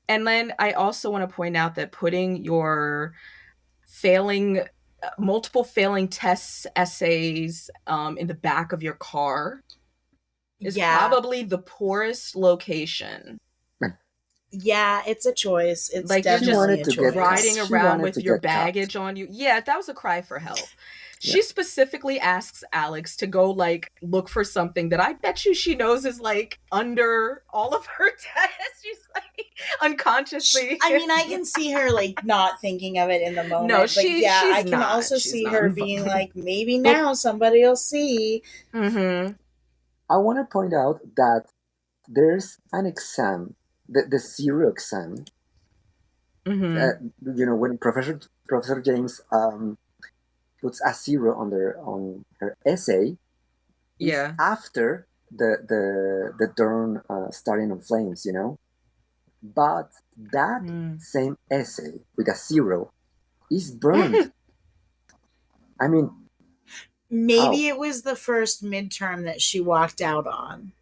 then I also want to point out that putting your multiple failing tests, essays, in the back of your car is probably the poorest location. Yeah, it's a choice. It's like definitely you're just riding around with your baggage on you. Yeah, that was a cry for help. She specifically asks Alekz to go like look for something that I bet you she knows is like under all of her tests. She's like unconsciously. I mean, I can see her like not thinking of it in the moment. No, but yeah, I can also see her being like, maybe now somebody will see. Mm-hmm. I want to point out that there's an exam, the zero exam. Mm-hmm. When Professor James puts a zero on her essay, after the turn starting on flames, but that same essay with a zero is burned. I mean, maybe it was the first midterm that she walked out on.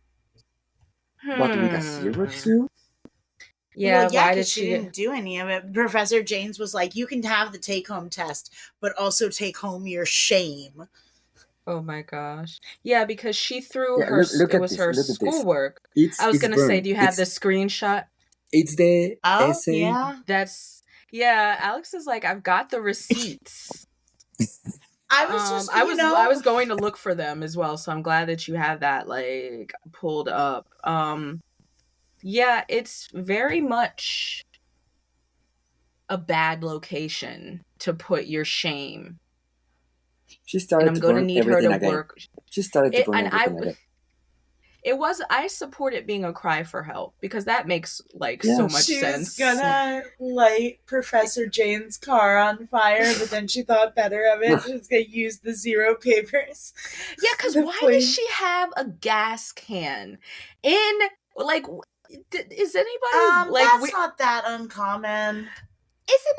But with a zero too? Yeah, why did she didn't do any of it? Professor James was like, you can have the take-home test, but also take home your shame. Oh my gosh. Yeah, because she threw her schoolwork. I was going to say, do you have the screenshot? It's the essay. Yeah. Alekz is like, I've got the receipts. I was going to look for them as well, so I'm glad that you have that like pulled up. Yeah, it's very much a bad location to put your shame. She started and I'm going to need her to again. work. She started to burn everything again. I support it being a cry for help because that makes like so much sense. She was gonna light Professor Jane's car on fire, but then she thought better of it. She was gonna use the zero papers. Yeah, because why does she have a gas can in like? Is anybody like? That's not that uncommon. Isn't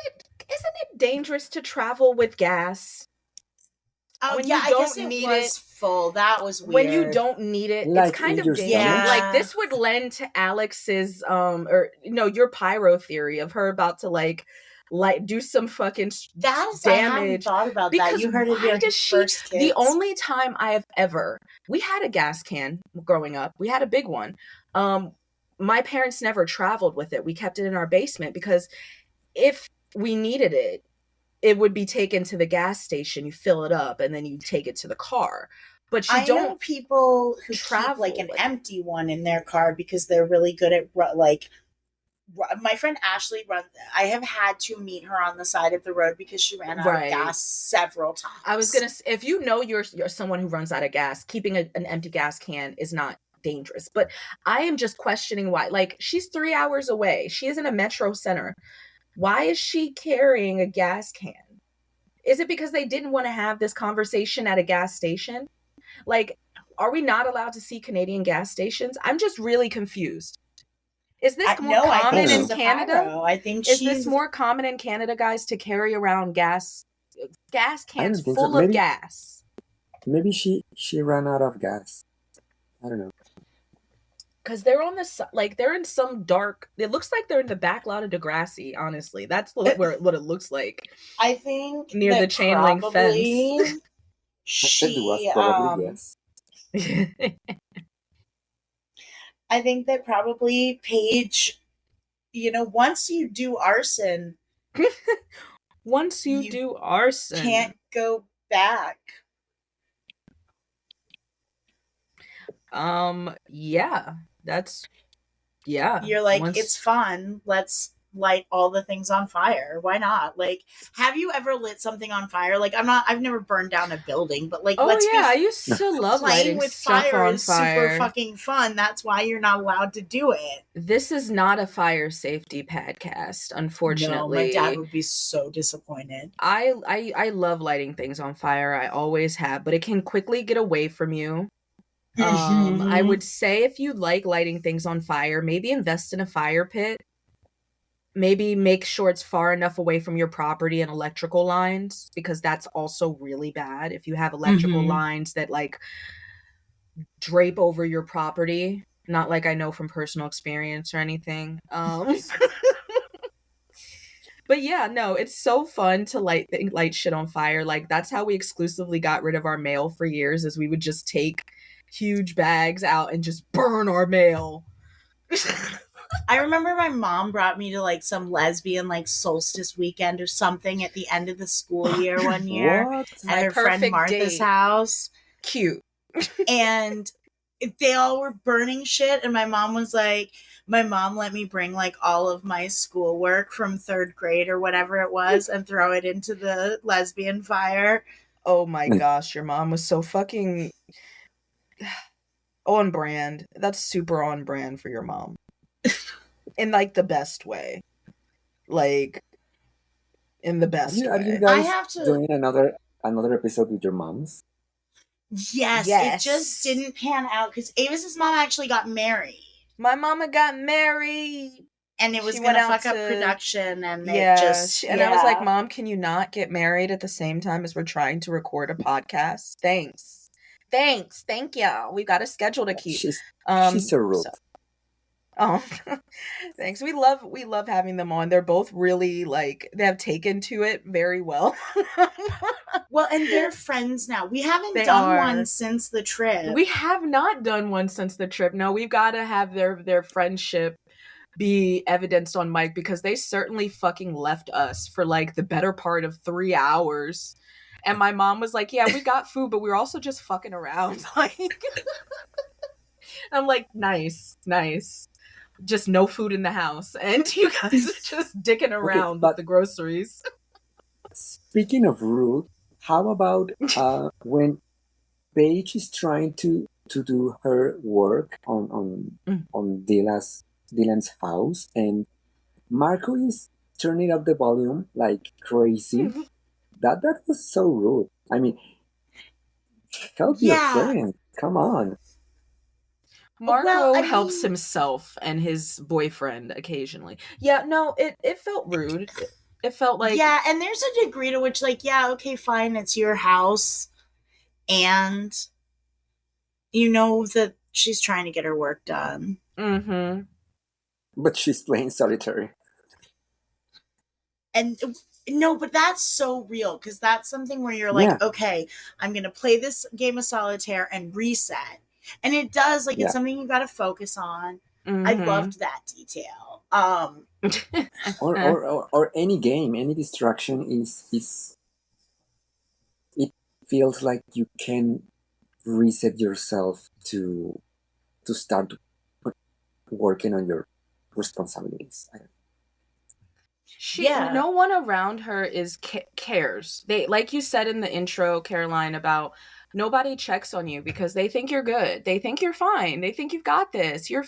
it dangerous to travel with gas? Oh, when yeah, you don't I guess it need was full. That was weird. When you don't need it, like it's kind of dangerous. Yeah. Like this would lend to Alex's your pyro theory of her about to like do some fucking damage. I hadn't thought about that. You heard it here first, kids. The only time I have ever, we had a gas can growing up. We had a big one. My parents never traveled with it. We kept it in our basement because if we needed it, it would be taken to the gas station. You fill it up and then you take it to the car. But you don't know people who keep like an empty one in their car because they're really good at like. My friend Ashley runs. I have had to meet her on the side of the road because she ran out of gas several times. I was gonna say, if you know you're someone who runs out of gas, keeping an empty gas can is not dangerous. But I am just questioning why. Like, she's 3 hours away. She is in a metro center. Why is she carrying a gas can? Is it because they didn't want to have this conversation at a gas station? Like, are we not allowed to see Canadian gas stations? I'm just really confused. Is this more common in Canada? I think is this more common in Canada, guys, to carry around gas cans full of gas? Maybe she ran out of gas. I don't know. Because they're on the they're in some dark. It looks like they're in the back lot of Degrassi. Honestly, that's what it looks like. I think near the chain link fence. She, yes. I think that probably Paige, once you do arson, Once you do arson, can't go back. Yeah, that's, yeah. You're like, it's fun. Let's light all the things on fire. Why not? Like, have you ever lit something on fire? Like, I've never burned down a building, but like, I used to love playing lighting with stuff fire on is fire. super fucking fun. That's why you're not allowed to do it. This is not a fire safety podcast, unfortunately. No, my dad would be so disappointed. I love lighting things on fire. I always have, but it can quickly get away from you. I would say if you like lighting things on fire, maybe invest in a fire pit. Maybe make sure it's far enough away from your property and electrical lines, because that's also really bad if you have electrical lines that like drape over your property. Not like I know from personal experience or anything. But yeah, no, it's so fun to light shit on fire. Like, that's how we exclusively got rid of our mail for years, is we would just take huge bags out and just burn our mail. I remember my mom brought me to like some lesbian like solstice weekend or something at the end of the school year one year at her friend Martha's house. Cute. And they all were burning shit, and my mom let me bring like all of my schoolwork from 3rd grade or whatever it was and throw it into the lesbian fire. Oh my gosh, your mom was so fucking on brand. That's super on brand for your mom. In like the best way. Like, in the best way. Are you guys doing another episode with your moms? Yes, it just didn't pan out because Avis's mom actually got married. My mama got married. And it was going to fuck up production. And I was like, Mom, can you not get married at the same time as we're trying to record a podcast? Thanks. Thank you. We got a schedule to keep. She's so rude. Thanks. We love having them on. They're both really like, they have taken to it very well. Well, and they're friends now. We haven't done one since the trip. We have not done one since the trip. No, we've got to have their friendship be evidenced on mic, because they certainly fucking left us for like the better part of 3 hours. And my mom was like, yeah, we got food, but we were also just fucking around. Like, I'm like, nice. Just no food in the house, and you guys are just dicking around with the groceries. Speaking of rude, how about when Paige is trying to do her work on Dylan's house, and Marco is turning up the volume like crazy? That was so rude. I mean, help your friend. Come on. Marco helps himself and his boyfriend occasionally. Yeah, no, it felt rude. It felt like... Yeah, and there's a degree to which, like, yeah, okay, fine, it's your house. And you know that she's trying to get her work done. Mm-hmm. But she's playing solitary. And... No, but that's so real, because that's something where you're like, okay, I'm going to play this game of solitaire and reset. And it does, like, it's something you got to focus on. Mm-hmm. I loved that detail. Or any game, any distraction is it feels like you can reset yourself to start working on your responsibilities. No one around her cares. They, like you said in the intro, Caroline, about nobody checks on you because they think you're good. They think you're fine. They think you've got this. You're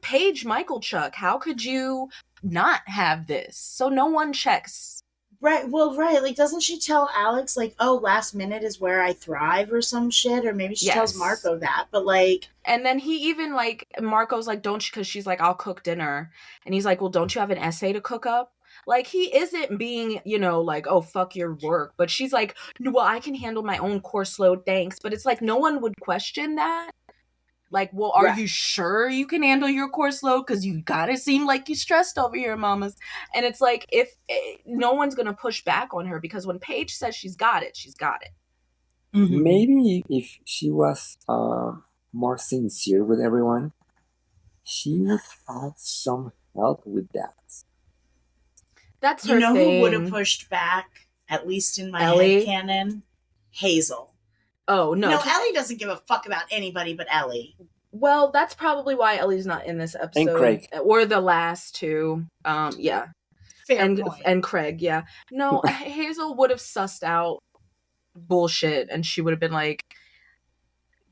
Paige Michael Chuck. How could you not have this? So no one checks. Right. Well, right. Like, doesn't she tell Alekz, like, oh, last minute is where I thrive or some shit? Or maybe she tells Marco that, but like... And then he even, like, Marco's like, don't you, because she's like, I'll cook dinner. And he's like, well, don't you have an essay to cook up? Like, he isn't being, like, oh, fuck your work. But she's like, well, I can handle my own course load, thanks. But it's like, no one would question that. Like, well, are you sure you can handle your course load? Because you gotta seem like you're stressed over here, mamas. And it's like, no one's gonna push back on her, because when Paige says she's got it, she's got it. Mm-hmm. Maybe if she was more sincere with everyone, she would have some help with that. That's you her know thing. who would have pushed back, at least in my Ellie? headcanon? Hazel. Oh, no. No, Ellie doesn't give a fuck about anybody but Ellie. Well, that's probably why Ellie's not in this episode. And Craig. Or the last two. Yeah. Fair point. And Craig, yeah. No, Hazel would have sussed out bullshit, and she would have been like,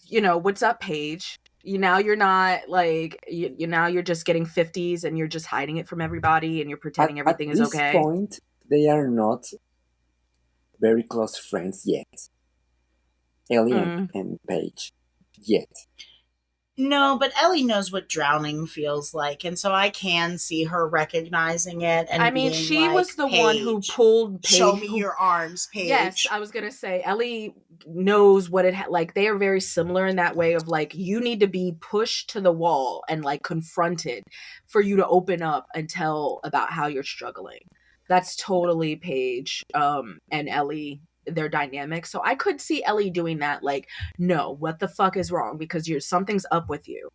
you know, what's up, Paige? Now you're not like now you're just getting 50s and you're just hiding it from everybody and you're pretending everything is okay. At this point, they are not very close friends yet. Ellie and Paige. Yet. No, but Ellie knows what drowning feels like, and so I can see her recognizing it. And I mean, being she like, was the one who pulled Paige. Show me your arms, Paige. Yes, I was gonna say Ellie knows what it like. They are very similar in that way of like you need to be pushed to the wall and like confronted for you to open up and tell about how you're struggling. That's totally Paige and Ellie, their dynamic. So I could see Ellie doing that, like, no, what the fuck is wrong? Because something's up with you.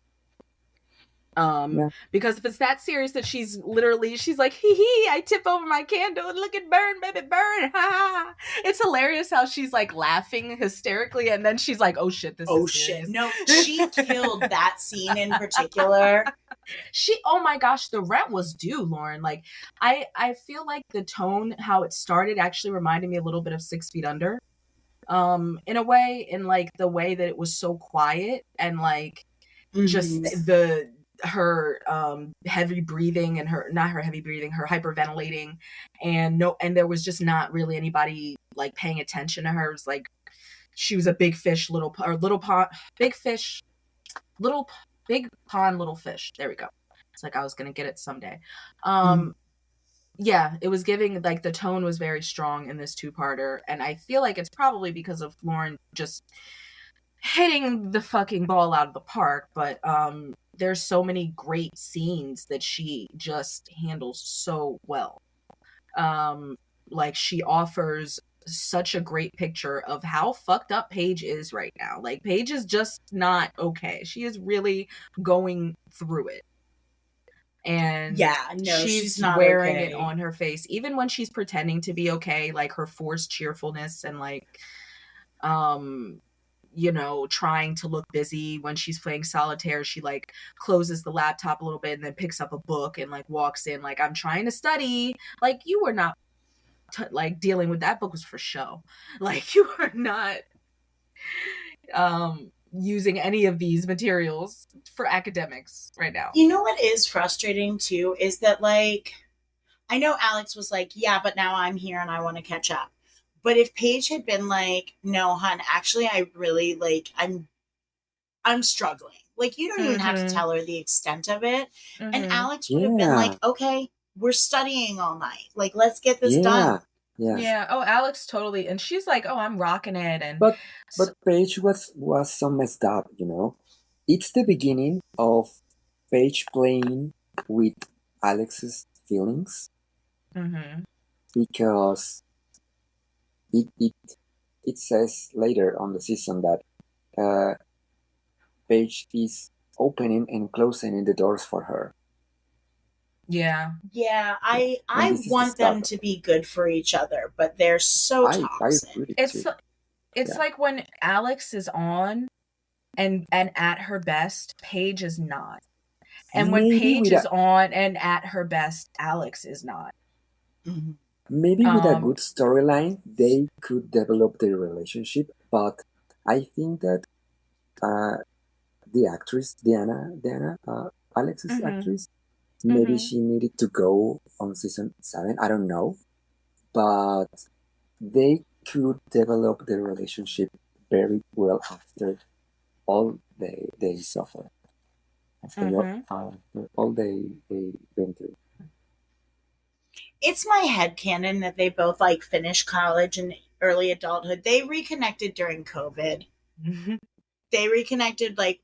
Because if it's that serious that she's like, hee hee, I tip over my candle and look at burn, baby, burn. Ha. It's hilarious how she's like laughing hysterically and then she's like, oh shit, this is serious. No, she killed that scene in particular. Oh my gosh, the rent was due, Lauren. Like, I feel like the tone, how it started, actually reminded me a little bit of 6 Feet Under. In a way, in like the way that it was so quiet and like just her heavy breathing and her hyperventilating and there was just not really anybody like paying attention to her. It was like she was a big fish, big pond, little fish. There we go. It's like I was gonna get it someday. Yeah, it was giving like the tone was very strong in this 2-parter, and I feel like it's probably because of Lauren just hitting the fucking ball out of the park, but there's so many great scenes that she just handles so well. Like she offers such a great picture of how fucked up Paige is right now. Like Paige is just not okay. She is really going through it. And she's not wearing it on her face, even when she's pretending to be okay, like her forced cheerfulness and like you know, trying to look busy. When she's playing solitaire, she like closes the laptop a little bit and then picks up a book and like walks in like, I'm trying to study. Like you were not like dealing with that book was for show. Like you are not using any of these materials for academics right now. You know what is frustrating too is that like I know Alekz was like, yeah, but now I'm here and I want to catch up. But if Paige had been like, no, hon, actually I really like I'm struggling. Like you don't even have to tell her the extent of it. And Alekz would have been like, okay, we're studying all night. Like let's get this done. Yeah. Oh, Alekz totally. And she's like, oh, I'm rocking it. And But Paige was so messed up, you know. It's the beginning of Paige playing with Alex's feelings. Because it says later on the season that Paige is opening and closing the doors for her. Yeah, I want them to be good for each other, but they're so toxic. It's like when Alekz is on and at her best, Paige is not. And when Paige is on and at her best, Alekz is not. Maybe with a good storyline, they could develop their relationship, but I think that the actress, Diana, Alex's actress, maybe she needed to go on season 7. I don't know. But they could develop their relationship very well after all they suffer. After all they went through. It's my headcanon that they both like finished college and early adulthood. They reconnected during COVID. They reconnected like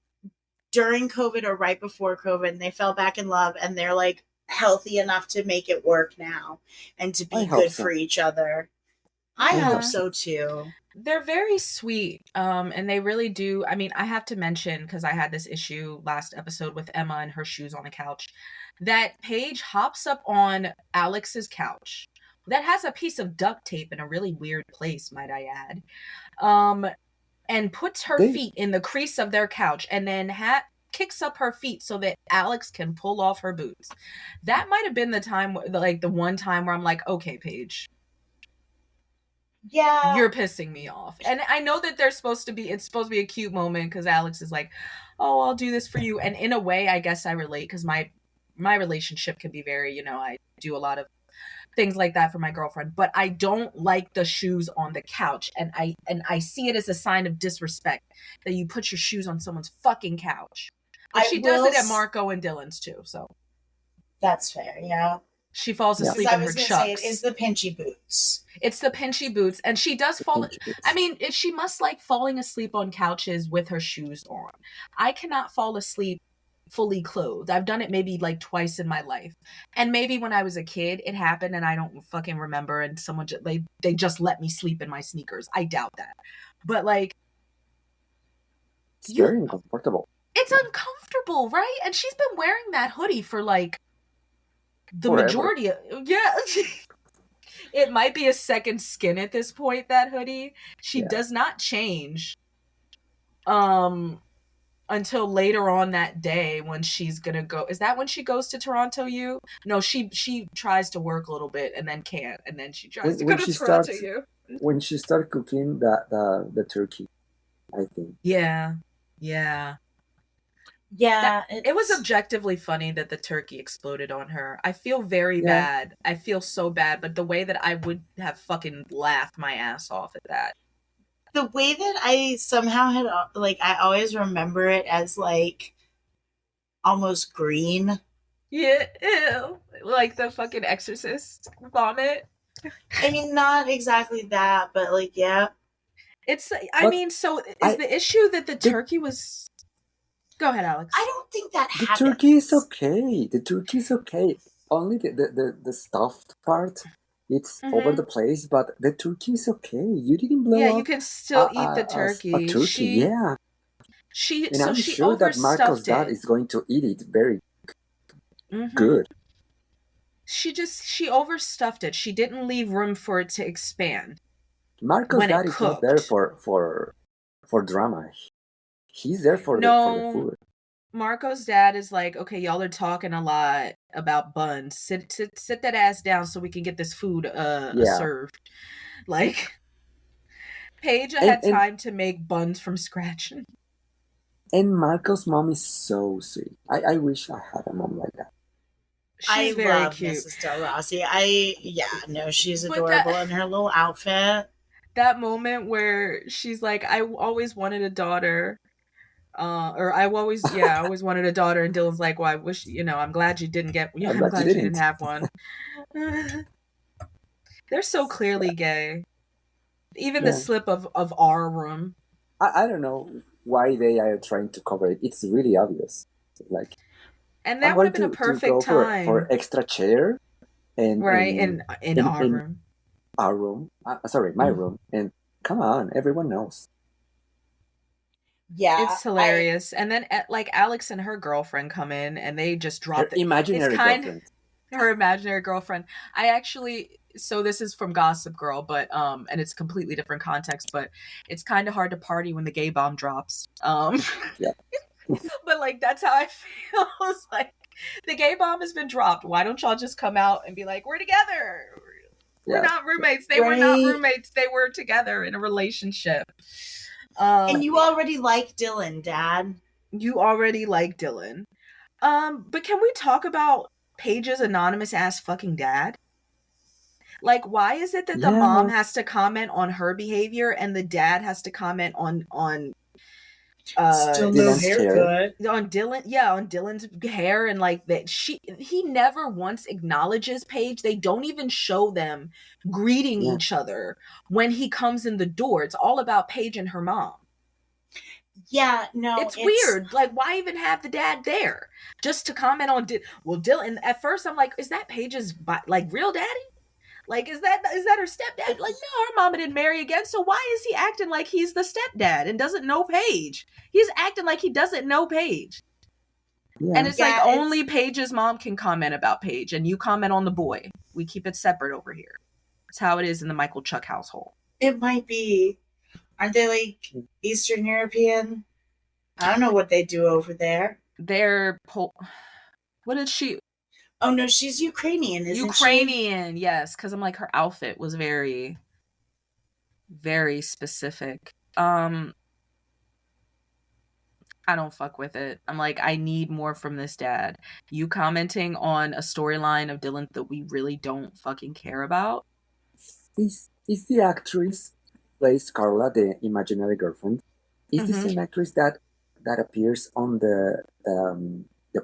during COVID or right before COVID, and they fell back in love, and they're like healthy enough to make it work now and to be good for each other. I hope so too. They're very sweet, and they really do. I mean, I have to mention, because I had this issue last episode with Emma and her shoes on the couch, that Paige hops up on Alex's couch that has a piece of duct tape in a really weird place, might I add, and puts her feet in the crease of their couch, and then kicks up her feet so that Alekz can pull off her boots. That might have been the time, like the one time where I'm like, okay, Paige. Yeah. You're pissing me off. And I know that it's supposed to be a cute moment because Alekz is like, oh, I'll do this for you. And in a way, I guess I relate because my relationship can be very, I do a lot of things like that for my girlfriend, but I don't like the shoes on the couch. And I see it as a sign of disrespect that you put your shoes on someone's fucking couch. But she does it at Marco and Dylan's too, so. That's fair, yeah. She falls asleep in her chucks. Say, it is the pinchy boots. It's the pinchy boots, and she does fall. I mean, she must like falling asleep on couches with her shoes on. I cannot fall asleep fully clothed. I've done it maybe like twice in my life, and maybe when I was a kid it happened, and I don't fucking remember. And someone they just let me sleep in my sneakers. I doubt that, but like, it's very uncomfortable. It's uncomfortable, right? And she's been wearing that hoodie for like. The Forever. majority of it might be a second skin at this point, that hoodie. She does not change until later on that day when she's gonna go. Is that when she goes to Toronto U? No, she tries to work a little bit and then can't, and then she tries to go to Toronto U. When she started cooking the turkey, I think. Yeah. It was objectively funny that the turkey exploded on her. I feel very bad. I feel so bad, but the way that I would have fucking laughed my ass off at that. The way that I somehow had, like, I always remember it as, like, almost green. Yeah, ew. Like the fucking Exorcist vomit. I mean, not exactly that, but, like, yeah. It's, the issue that the turkey was... Go ahead, Alekz. I don't think that happens. The turkey is okay. The turkey is okay. Only the stuffed part, it's over the place, but the turkey is okay. You didn't blow up. Yeah, you can still eat the turkey. A turkey, I'm sure that Marco's dad is going to eat it very good. She overstuffed it. She didn't leave room for it to expand. Marco's dad is not there for drama. He's there for the food. Marco's dad is like, okay, y'all are talking a lot about buns. Sit that ass down so we can get this food served. Like, Paige had time to make buns from scratch. And Marco's mom is so sweet. I wish I had a mom like that. She's very love cute. Mrs. Degrassi. She's adorable in her little outfit. That moment where she's like, I always wanted a daughter. I always wanted a daughter, and Dylan's like, well, I wish, I'm glad you didn't get, I'm glad you didn't have one. They're so clearly gay. Even the slip of our room. I don't know why they are trying to cover it. It's really obvious. Like, and that would have been a perfect time for extra chair, and in our room. Our room. My room. And come on, everyone knows. Yeah, it's hilarious. And then like Alekz and her girlfriend come in, and they just drop her imaginary girlfriend. Her imaginary girlfriend. So this is from Gossip Girl, but and it's completely different context, but it's kind of hard to party when the gay bomb drops. Yeah. But like that's how I feel. It's like the gay bomb has been dropped. Why don't y'all just come out and be like, we're together? We're not roommates. They were not roommates. They were together in a relationship. And you already like Dylan, Dad. You already like Dylan. But can we talk about Paige's anonymous ass fucking dad? Like, why is it that the mom has to comment on her behavior and the dad has to comment on still no haircut on Dylan's hair, and like that he never once acknowledges Paige. They don't even show them greeting each other when he comes in the door. It's all about Paige and her mom. Yeah, no, it's weird. Like, why even have the dad there just to comment on Dylan? At first I'm like, is that Paige's like real daddy? Like, is that her stepdad? Like, no, her mama didn't marry again. So why is he acting like he's the stepdad and doesn't know Paige? He's acting like he doesn't know Paige. Yeah. And it's like only Paige's mom can comment about Paige, and you comment on the boy. We keep it separate over here. It's how it is in the Michael Chuck household. It might be. Aren't they like Eastern European? I don't know what they do over there. They're what is she? Oh no, she's Ukrainian, isn't she? Ukrainian, yes. Because I'm like, her outfit was very, very specific. I don't fuck with it. I'm like, I need more from this dad. You commenting on a storyline of Dylan that we really don't fucking care about. Is the actress plays Carla, the imaginary girlfriend, is the same actress that appears on the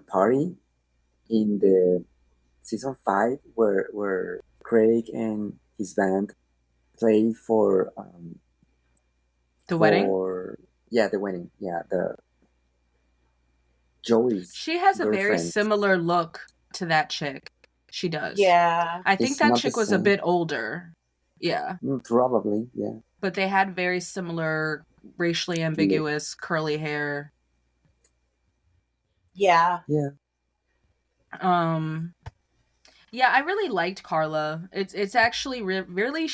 party in the season 5 where Craig and his band play for the wedding? Yeah, the wedding. Yeah, the Joey's. She has girlfriend. A very similar look to that chick. She does. Yeah. I think that chick was a bit older. Yeah. Probably, yeah. But they had very similar, racially ambiguous, curly hair. Yeah. Yeah. Yeah, I really liked Carla. It's actually really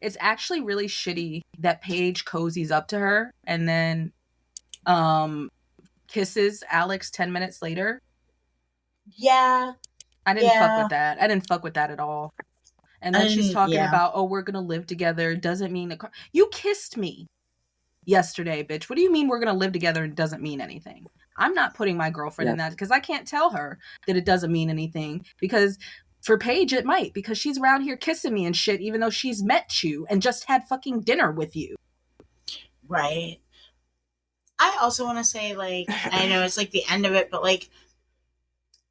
it's actually really shitty that Paige cozies up to her and then kisses Alekz 10 minutes later. Yeah. I didn't fuck with that. I didn't fuck with that at all. And then she's talking about, oh, we're gonna live together. Doesn't mean you kissed me yesterday, bitch. What do you mean we're gonna live together and doesn't mean anything? I'm not putting my girlfriend in that because I can't tell her that it doesn't mean anything, because for Paige it might, because she's around here kissing me and shit, even though she's met you and just had fucking dinner with you. Right. I also want to say, like, I know it's like the end of it, but like,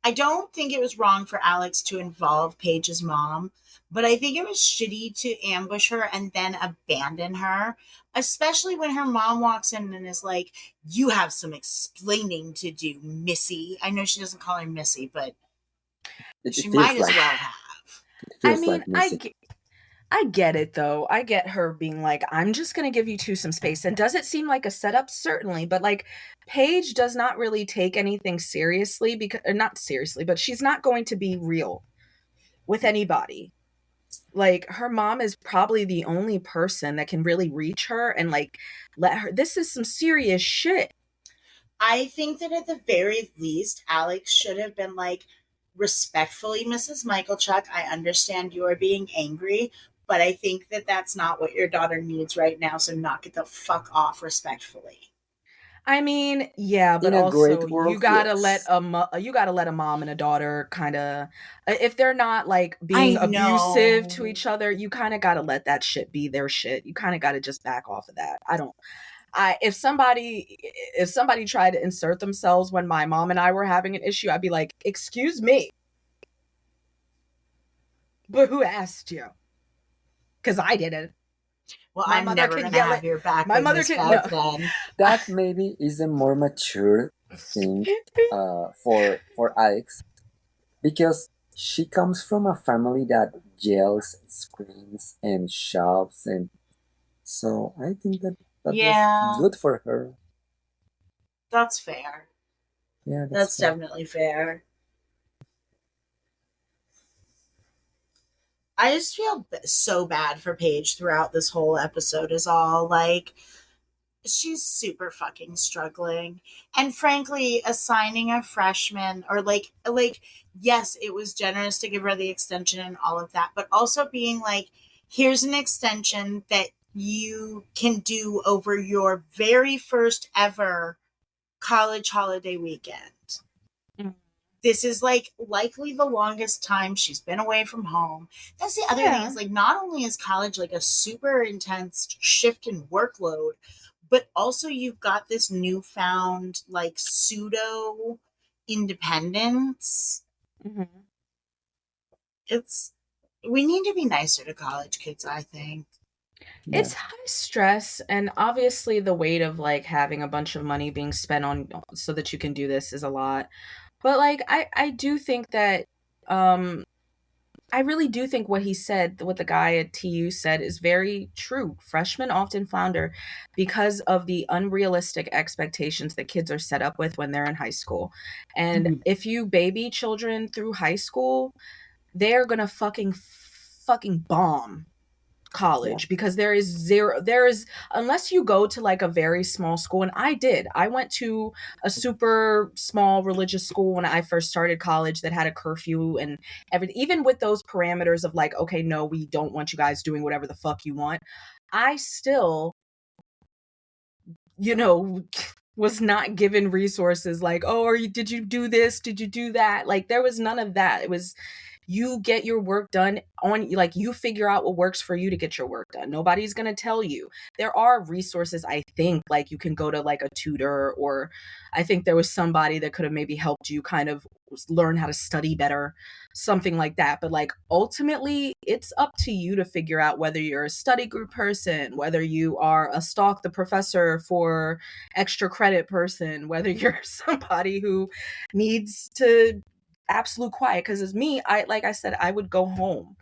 I don't think it was wrong for Alekz to involve Paige's mom, but I think it was shitty to ambush her and then abandon her, especially when her mom walks in and is like, you have some explaining to do, Missy. I know she doesn't call her Missy, but she might as well have. I mean, I get it, though. I get her being like, I'm just going to give you two some space. And does it seem like a setup? Certainly. But like, Paige does not really take anything seriously, because not seriously, but she's not going to be real with anybody. Like, her mom is probably the only person that can really reach her and like let her. This is some serious shit. I think that at the very least, Alekz should have been like, respectfully, Mrs. Michael Chuck, I understand you are being angry, but I think that that's not what your daughter needs right now, so knock it the fuck off respectfully. I mean, yeah, but also you gotta let a mom and a daughter kind of, if they're not like being abusive to each other, you kind of gotta let that shit be their shit. You kind of gotta just back off of that. If somebody tried to insert themselves when my mom and I were having an issue, I'd be like, excuse me, but who asked you? Because I didn't. Well, I'm never going to have your back. My mother can no. That maybe is a more mature thing for Alekz, because she comes from a family that yells, screams, and shouts, and so I think that was good for her. That's fair. Yeah, that's definitely fair. I just feel so bad for Paige throughout this whole episode is all. Like, she's super fucking struggling. And frankly, assigning a freshman or like, yes, it was generous to give her the extension and all of that, but also being like, here's an extension that you can do over your very first ever college holiday weekend. Mm. This is like likely the longest time she's been away from home. That's the other thing is like, not only is college like a super intense shift in workload, but also you've got this newfound like pseudo independence. Mm-hmm. We need to be nicer to college kids, I think. It's high stress, and obviously the weight of like having a bunch of money being spent on so that you can do this is a lot. But like I do think that I really do think what he said, what the guy at TU said, is very true. Freshmen often flounder because of the unrealistic expectations that kids are set up with when they're in high school. And if you baby children through high school, they're gonna fucking bomb college, because there is unless you go to like a very small school, and I went to a super small religious school when I first started college that had a curfew and everything. Even with those parameters of like, okay, no, we don't want you guys doing whatever the fuck you want, I still, you know, was not given resources like, oh, did you do this, did you do that? Like, there was none of that. It was, you get your work done on, like, you figure out what works for you to get your work done. Nobody's going to tell you. There are resources, I think, like you can go to like a tutor, or I think there was somebody that could have maybe helped you kind of learn how to study better, something like that. But like, ultimately, it's up to you to figure out whether you're a study group person, whether you are a stalk the professor for extra credit person, whether you're somebody who needs to absolute quiet. Because as me, like I said, I would go home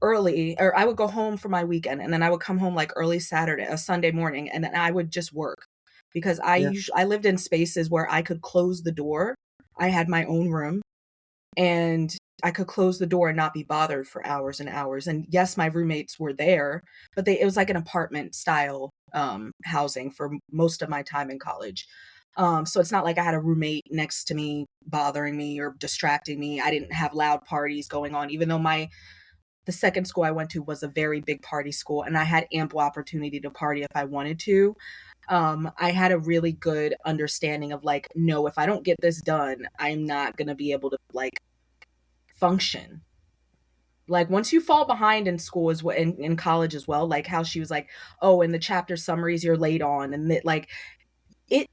early, or I would go home for my weekend, and then I would come home like early Saturday, a Sunday morning, and then I would just work, because I lived in spaces where I could close the door. I had my own room, and I could close the door and not be bothered for hours and hours. And yes, my roommates were there, but it was like an apartment style housing for most of my time in college. So it's not like I had a roommate next to me bothering me or distracting me. I didn't have loud parties going on, even though the second school I went to was a very big party school, and I had ample opportunity to party if I wanted to. I had a really good understanding of like, no, if I don't get this done, I'm not going to be able to like function. Like, once you fall behind in school, as well, in college as well, like how she was like, oh, in the chapter summaries you're late on, and that, like, it,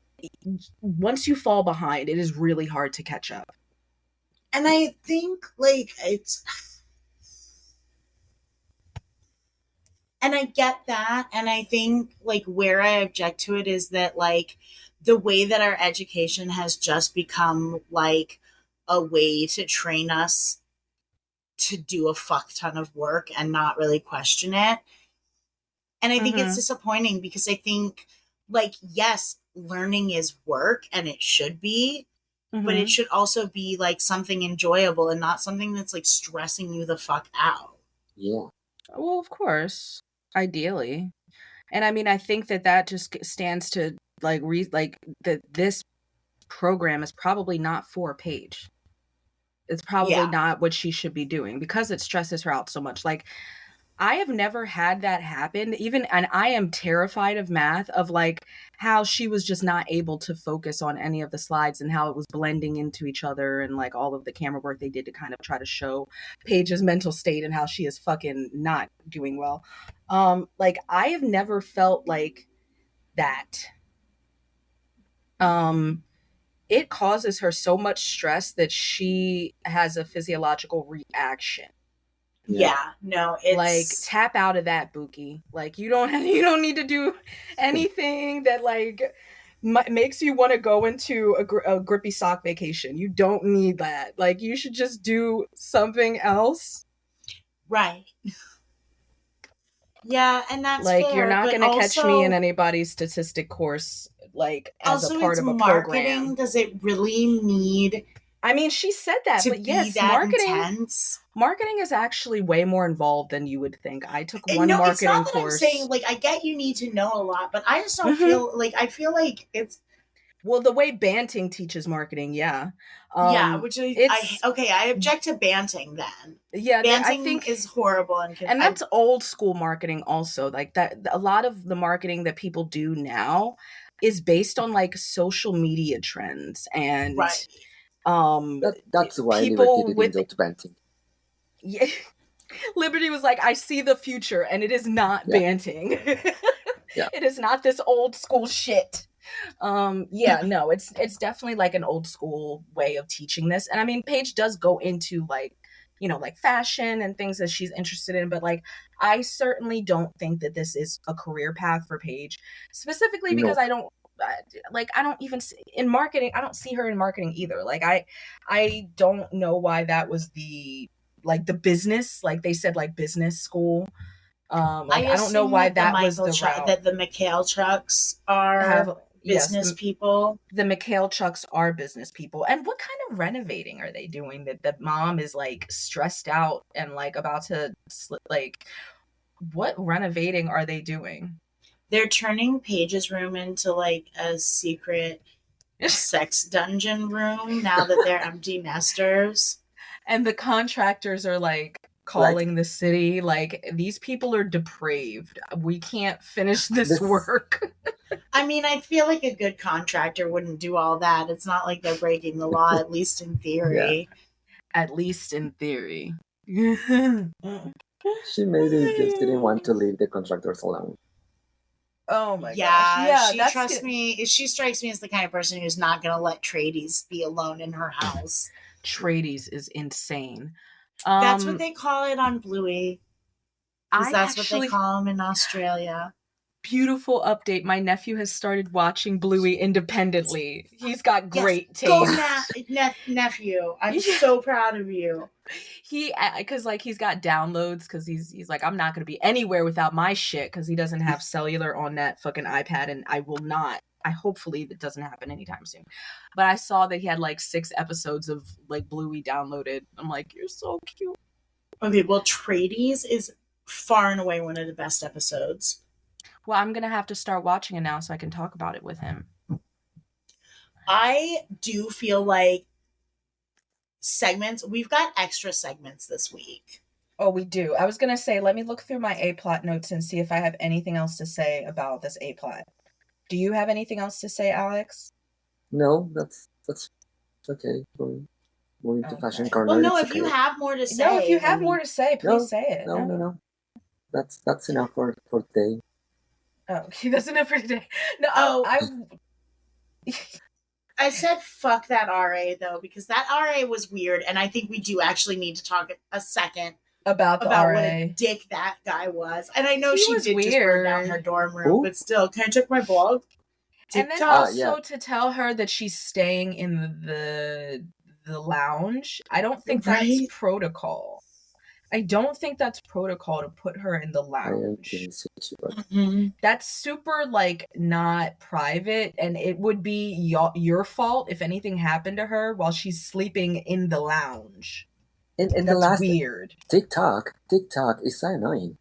once you fall behind, it is really hard to catch up. And I think like and I get that, and I think like where I object to it is that like the way that our education has just become like a way to train us to do a fuck ton of work and not really question it. And I think it's disappointing, because I think like, yes, learning is work and it should be, but it should also be like something enjoyable and not something that's like stressing you the fuck out. Yeah. Well, of course, ideally. And I mean, I think that just stands to like that this program is probably not for Paige. It's probably not what she should be doing, because it stresses her out so much. Like, I have never had that happen, and I am terrified of math, of like how she was just not able to focus on any of the slides, and how it was blending into each other, and like all of the camera work they did to kind of try to show Paige's mental state and how she is fucking not doing well. Like, I have never felt like that. It causes her so much stress that she has a physiological reaction. Yeah, no, it's like, tap out of that, Buki. Like, you don't need to do anything that like makes you want to go into a grippy sock vacation. You don't need that. Like, you should just do something else. Right. Yeah, and that's like fair, you're not going to catch also, me in anybody's statistic course like as a part of a marketing, program. Does it really need? I mean, she said that, but yes, marketing is actually way more involved than you would think. I took one marketing it's not that course. I'm saying like I get you need to know a lot, but I just don't feel like I feel like it's. Well, the way Banting teaches marketing, yeah. Which I object to Banting then. Yeah, Banting I think is horrible, and that's old school marketing also. Like that, a lot of the marketing that people do now is based on like social media trends, and that's why people Liberty didn't go to Banting. Yeah, Liberty was like, I see the future, and it is not Banting. It is not this old school shit. No, it's definitely like an old school way of teaching this. And I mean, Paige does go into like, you know, like fashion and things that she's interested in, but like, I certainly don't think that this is a career path for Paige, specifically because I don't even in marketing. I don't see her in marketing either. Like, I don't know why that was the like the business, like they said, like business school. Like I don't know why that was the route. That the McHale trucks are business people. The McHale trucks are business people. And what kind of renovating are they doing that the mom is like stressed out and like about to like, what renovating are they doing? They're turning Paige's room into like a secret sex dungeon room now that they're empty nesters. And the contractors are like calling the city like, these people are depraved. We can't finish this work. I mean, I feel like a good contractor wouldn't do all that. It's not like they're breaking the law, at least in theory. Yeah. At least in theory. She maybe just didn't want to leave the contractors alone. Oh my gosh. Yeah, she strikes me as the kind of person who's not going to let tradies be alone in her house. Tradies is insane. That's what they call it on Bluey. That's what they call them in Australia. Beautiful update. My nephew has started watching Bluey independently. He's got great taste. Go, nephew. I'm so proud of you. Because like he's got downloads because he's like, I'm not going to be anywhere without my shit because he doesn't have cellular on that fucking iPad, and I will not. Hopefully that doesn't happen anytime soon. But I saw that he had like 6 episodes of like Bluey downloaded. I'm like, you're so cute. Okay, well, Tradies is far and away one of the best episodes. Well, I'm going to have to start watching it now so I can talk about it with him. I do feel like we've got extra segments this week. Oh, we do. I was going to say, let me look through my A-plot notes and see if I have anything else to say about this A-plot. Do you have anything else to say, Alex? No, that's okay. Moving to fashion corner. Well, no, if you have more to say. No, if you have more to say, please say it. No. That's enough for today. Oh, okay, that's enough for today. No, I said fuck that RA though, because that RA was weird, and I think we do actually need to talk a second about what a dick that guy was. And I know she did just burn down her dorm room, but still, can I check my blog? TikTok. And then also to tell her that she's staying in the lounge. I don't think that's protocol. I don't think that's protocol to put her in the lounge. That's super like not private, and it would be your fault if anything happened to her while she's sleeping in the lounge. And the last weird TikTok is so annoying.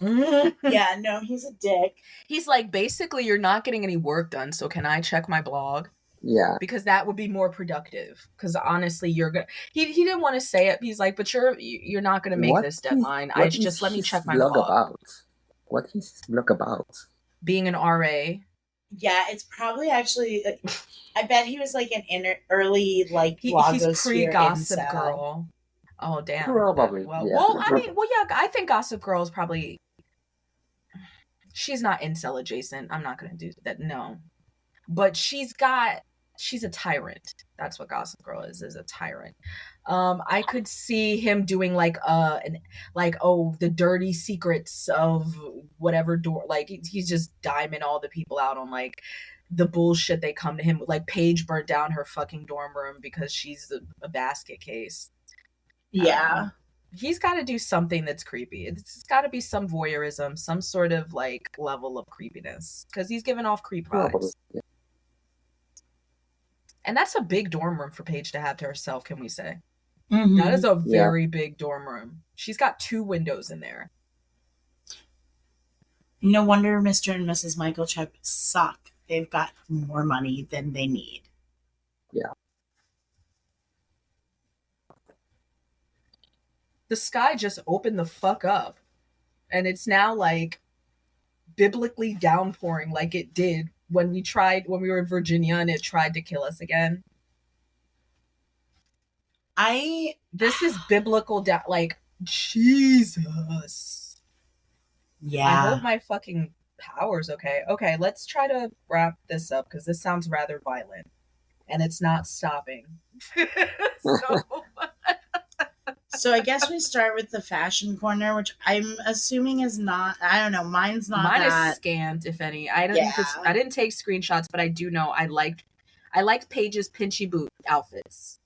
Yeah, no, he's a dick. He's like, basically, you're not getting any work done, so can I check my blog? Yeah, because that would be more productive. Because honestly, you're gonna. He didn't want to say it. He's like, but you're not gonna make this deadline. Just let me check my blog. What is his blog about? Being an RA. Yeah, it's probably actually. I bet he was like an early like he's pre-Gossip Girl. Oh damn. Probably. I think Gossip Girl is probably. She's not incel adjacent. I'm not gonna do that. No, but she's a tyrant. That's what Gossip Girl is a tyrant. I could see him doing the dirty secrets of whatever door. Like he's just diming all the people out on like the bullshit they come to him with. Like Paige burnt down her fucking dorm room because she's a basket case. Yeah. He's got to do something that's creepy. It's got to be some voyeurism, some sort of like level of creepiness, because he's giving off creep vibes. Yeah. And that's a big dorm room for Paige to have to herself, can we say? Mm-hmm. That is a very big dorm room. She's got 2 windows in there. No wonder Mr. and Mrs. Michelchuk suck. They've got more money than they need. Yeah. The sky just opened the fuck up. And it's now like biblically downpouring like it did when we were in Virginia and it tried to kill us again. This is biblical like Jesus. Yeah. I hope my fucking power's okay. Okay, let's try to wrap this up because this sounds rather violent. And it's not stopping. So I guess we start with the fashion corner, which I'm assuming is not. I don't know. Mine's not. Mine is scanned, if any. I didn't take screenshots, but I do know I liked Paige's pinchy boot outfits.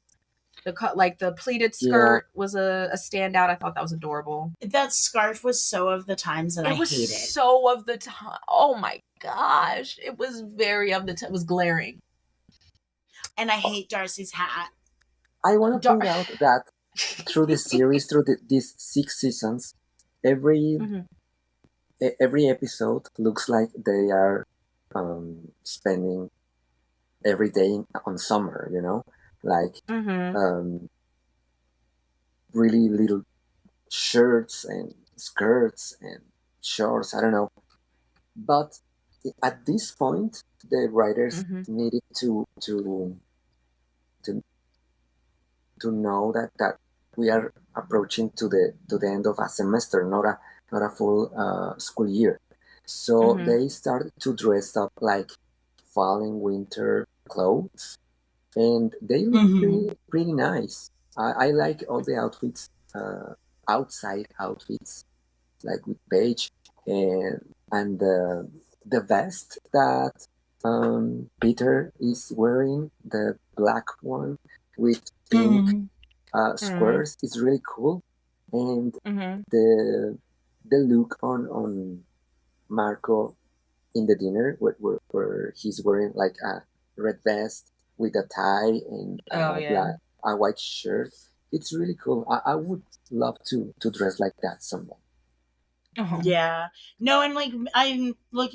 The pleated skirt was a standout. I thought that was adorable. That scarf was so of the times that I hated. It was so of the time. Oh my gosh. It was very of the time. It was glaring. And I hate Darcy's hat. I want to point out that through the series, through these 6 seasons, every episode looks like they are spending every day on summer, you know, like really little shirts and skirts and shorts. I don't know, but at this point, the writers needed to know that we are approaching to the end of a semester, not a full school year. So they started to dress up like fall and winter clothes, and they look pretty nice. I like all the outfits, outside outfits, like with Paige and the vest that Peter is wearing, the black one with pink squares, is really cool. And the look on Marco in the dinner where he's wearing like a red vest with a tie and a white shirt. It's really cool. I would love to dress like that someday. Yeah. No, and like I'm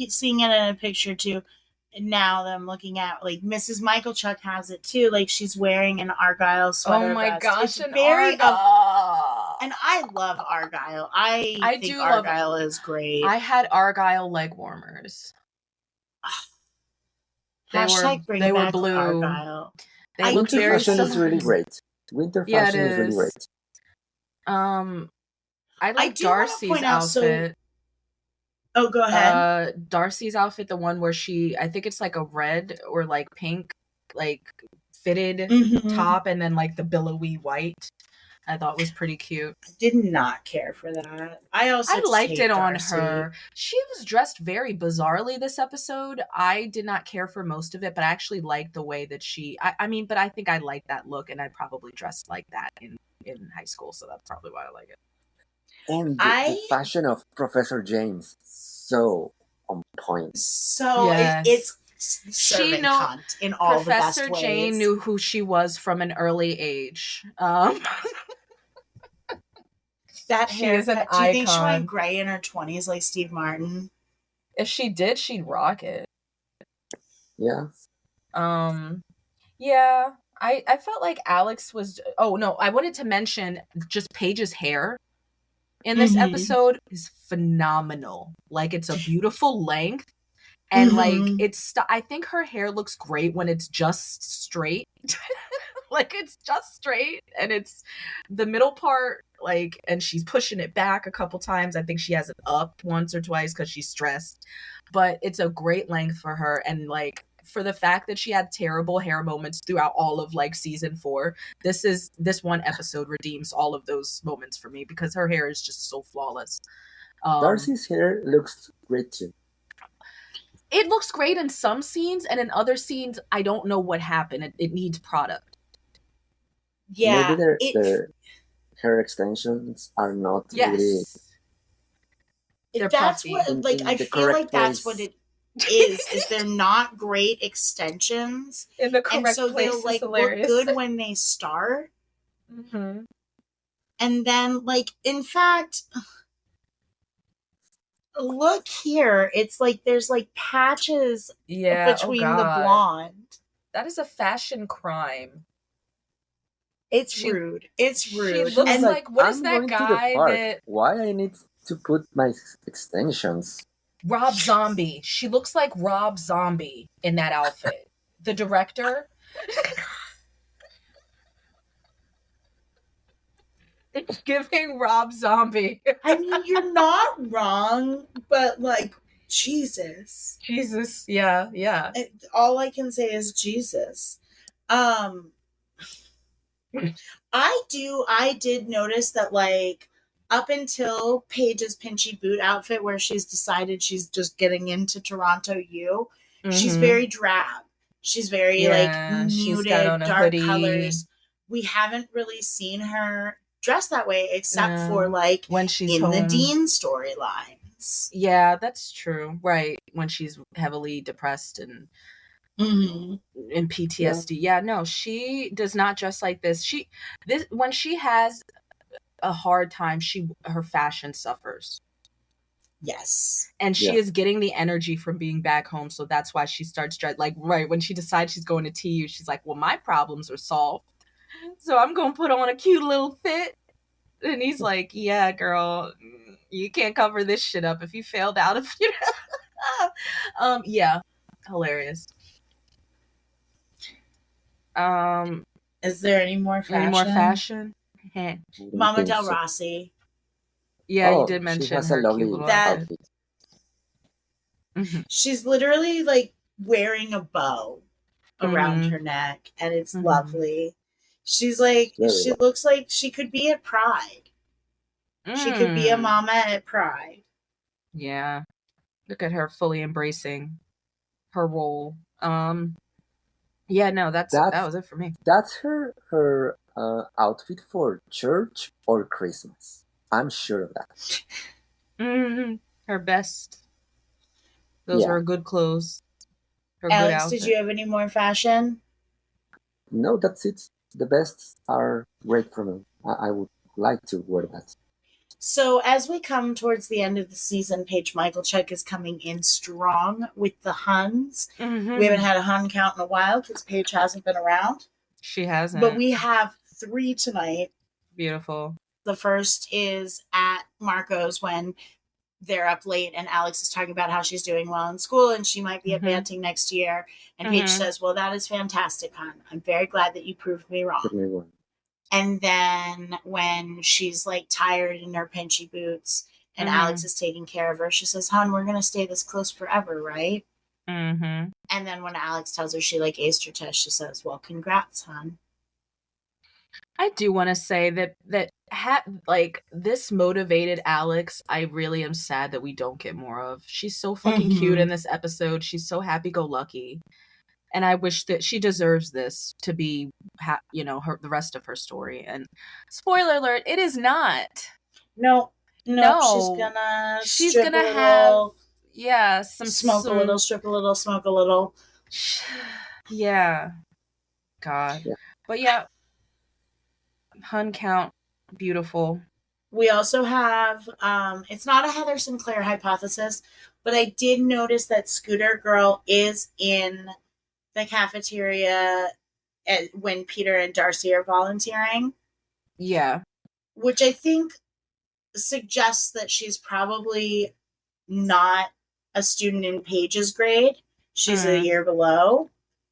seeing it in a picture too. Now that I'm looking at, like, Mrs. Michael Chuck has it too. Like, she's wearing an Argyle sweater. Oh my vest. gosh, it's an very Argyle. and I love Argyle. I think Argyle is great. I had Argyle leg warmers. They were blue. Argyle. They look Winter very fashion is really great. Winter fashion is really great. I like Darcy's outfit. Oh, go ahead. Darcy's outfit, the one where I think it's like a red or like pink, like fitted top, and then like the billowy white. I thought was pretty cute. I did not care for that. I liked it on her. She was dressed very bizarrely this episode. I did not care for most of it, but I actually liked the way that but I think I like that look, and I probably dressed like that in high school, so that's probably why I like it. And the fashion of Professor James, so on point. So it's serving cunt in all the best ways. Professor Jane knew who she was from an early age. That she is an icon. Do you think she went gray in her 20s like Steve Martin? If she did, she'd rock it. Yeah. Yeah. I felt like Alekz was... Oh, no. I wanted to mention just Paige's hair in this episode is phenomenal. Like, it's a beautiful length. And, like, I think her hair looks great when it's just straight. Like, it's just straight. And it's the middle part, like, and she's pushing it back a couple times. I think she has it up once or twice because she's stressed. But it's a great length for her. And, like, for the fact that she had terrible hair moments throughout all of, like, season 4, this one episode redeems all of those moments for me because her hair is just so flawless. Darcy's hair looks great too. It looks great in some scenes, and in other scenes, I don't know what happened. It needs product. Yeah. Maybe their hair extensions are not really... That's what, like, I feel like that's what it is they're not great extensions. In the correct and so place they'll, like, hilarious. Look good when they start. And then, like, in fact... Look here. It's like there's like patches between the blonde. That is a fashion crime. It's rude. It's rude. She looks like what is that guy that... Why I need to put my extensions? Rob Zombie. She looks like Rob Zombie in that outfit. The director. It's giving Rob Zombie. I mean, you're not wrong, but like, Jesus. Jesus, yeah. All I can say is Jesus. I did notice that, like, up until Paige's pinchy boot outfit, where she's decided she's just getting into Toronto U, she's very drab. She's very like muted, dark colors. we haven't really seen her dressed that way except for like when she's in home. the Dean storylines. Yeah, that's true. Right. When she's heavily depressed and in PTSD. Yeah, no, she does not dress like this. When she has a hard time, her fashion suffers. Yes. And she is getting the energy from being back home, so that's why she starts like right when she decides she's going to TU, she's like, well, my problems are solved, so I'm gonna put on a cute little fit. And he's like, yeah, girl, you can't cover this shit up if you failed out of yeah, hilarious. Is there any more fashion? Mama Del Rossi. Yeah, you did mention she has her a lovely cute little outfit. She's literally like wearing a bow around her neck, and it's lovely. She's like, she looks like she could be at Pride. She could be a mama at Pride. Yeah. Look at her fully embracing her role. Yeah, no, that was it for me. That's her outfit for church or Christmas. I'm sure of that. Her best. Those are good clothes. Her Alex, good outfit. did you have any more fashion? No, that's it. The bests are great for me. I would like to wear that. So as we come towards the end of the season, Paige Michaelchuk is coming in strong with the Huns. We haven't had a Hun count in a while because Paige hasn't been around. She hasn't. But we have 3 tonight. Beautiful. The first is at Marco's when they're up late and Alekz is talking about how she's doing well in school and she might be at Banting next year. And Paige says, well, that is fantastic, hon. I'm very glad that you proved me wrong. And then when she's like tired in her pinchy boots and Alekz is taking care of her, she says, hon, we're going to stay this close forever, right? And then when Alekz tells her she like aced her test, she says, well, congrats, hon. I do want to say that like this motivated Alekz, I really am sad that we don't get more of. She's so fucking cute in this episode. She's so happy-go-lucky. And I wish that she deserves this to be, the rest of her story. And spoiler alert, it is not. No. She's gonna have some smoke a little, strip a little, smoke a little. Yeah. God. Yeah. But yeah, Hun count, beautiful. We also have, it's not a Heather Sinclair hypothesis, but I did notice that Scooter Girl is in the cafeteria when Peter and Darcy are volunteering. Yeah. Which I think suggests that she's probably not a student in Paige's grade. She's a year below.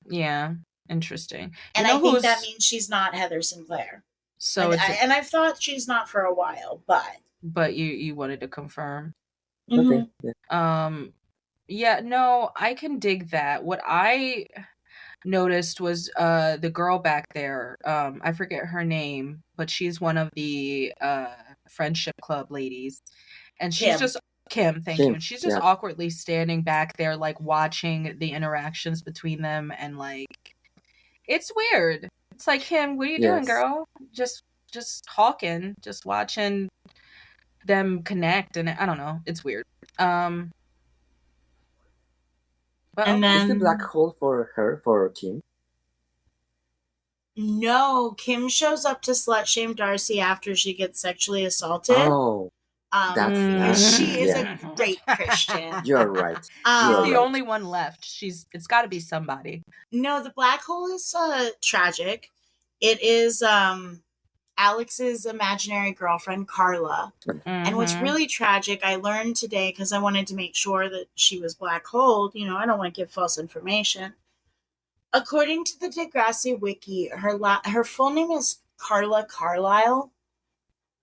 Yeah. Interesting. And I think that means she's not Heather Sinclair. So and I've thought she's not for a while, but you wanted to confirm. Okay. Yeah, no, I can dig that. What I noticed was the girl back there, I forget her name, but she's one of the friendship club ladies, and she's just Kim, thank you. And she's just awkwardly standing back there like watching the interactions between them, and like it's weird. It's like, Kim, what are you doing, girl? Just talking, just watching them connect, and I don't know, it's weird. But and then is the black hole for Kim? No, Kim shows up to slut shame Darcy after she gets sexually assaulted. Oh, that's she is a great Christian. You're right. She's the only one left. It's got to be somebody. No, the black hole is tragic. It is Alex's imaginary girlfriend, Carla. And what's really tragic, I learned today because I wanted to make sure that she was black holed. I don't want to give false information. According to the Degrassi wiki, her full name is Carla Carlisle.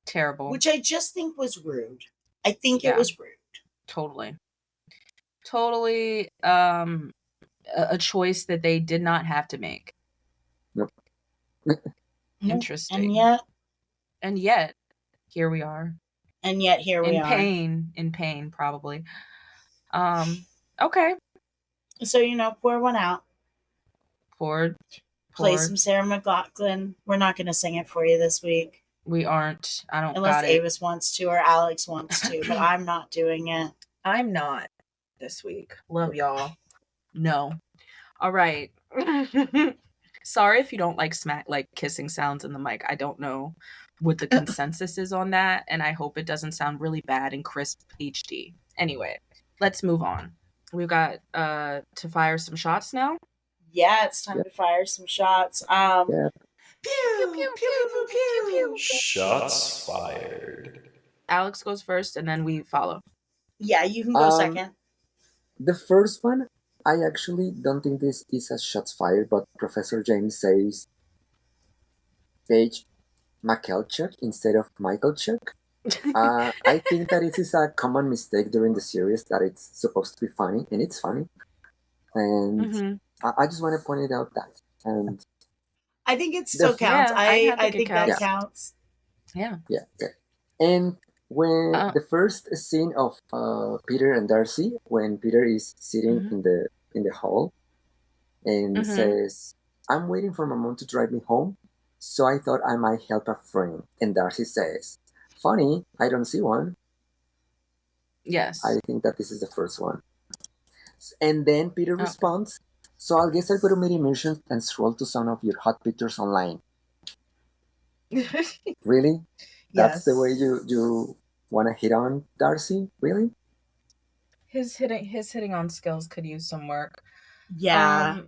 Terrible. Which I just think was rude. I think it was rude. Totally. A choice that they did not have to make. Nope. Interesting. And yet, here we are. And yet, here we are. In pain, probably. Okay. So, pour one out. Poured. play some Sarah McLachlan. We're not going to sing it for you this week. We aren't. I don't Unless got it. Avis wants to or Alekz wants to, but I'm not doing it. I'm not this week. Love y'all. No. All right. Sorry if you don't like kissing sounds in the mic. I don't know what the consensus is on that, and I hope it doesn't sound really bad and crisp HD. Anyway, let's move on. We've got to fire some shots now. Yeah, it's time to fire some shots. Yeah. Pew, pew, pew, pew, pew, pew. Shots fired. Alekz goes first, and then we follow. Yeah, you can go second. The first one, I actually don't think this is a shots fired, but Professor James says Paige McKelchuck instead of Michael Chuck. I think that it is a common mistake during the series that it's supposed to be funny, and it's funny. And I just want to point it out that. And I think it still counts. Yeah, I think that counts. Yeah. Yeah. And when the first scene of Peter and Darcy, when Peter is sitting in the hall and says, "I'm waiting for my mom to drive me home, so I thought I might help a friend." And Darcy says, "Funny, I don't see one." Yes. I think that this is the first one. And then Peter responds, "So I guess I'll go to Media Immersion and scroll to some of your hot pictures online." Really? That's the way you want to hit on Darcy? Really? His hitting on skills could use some work. Yeah.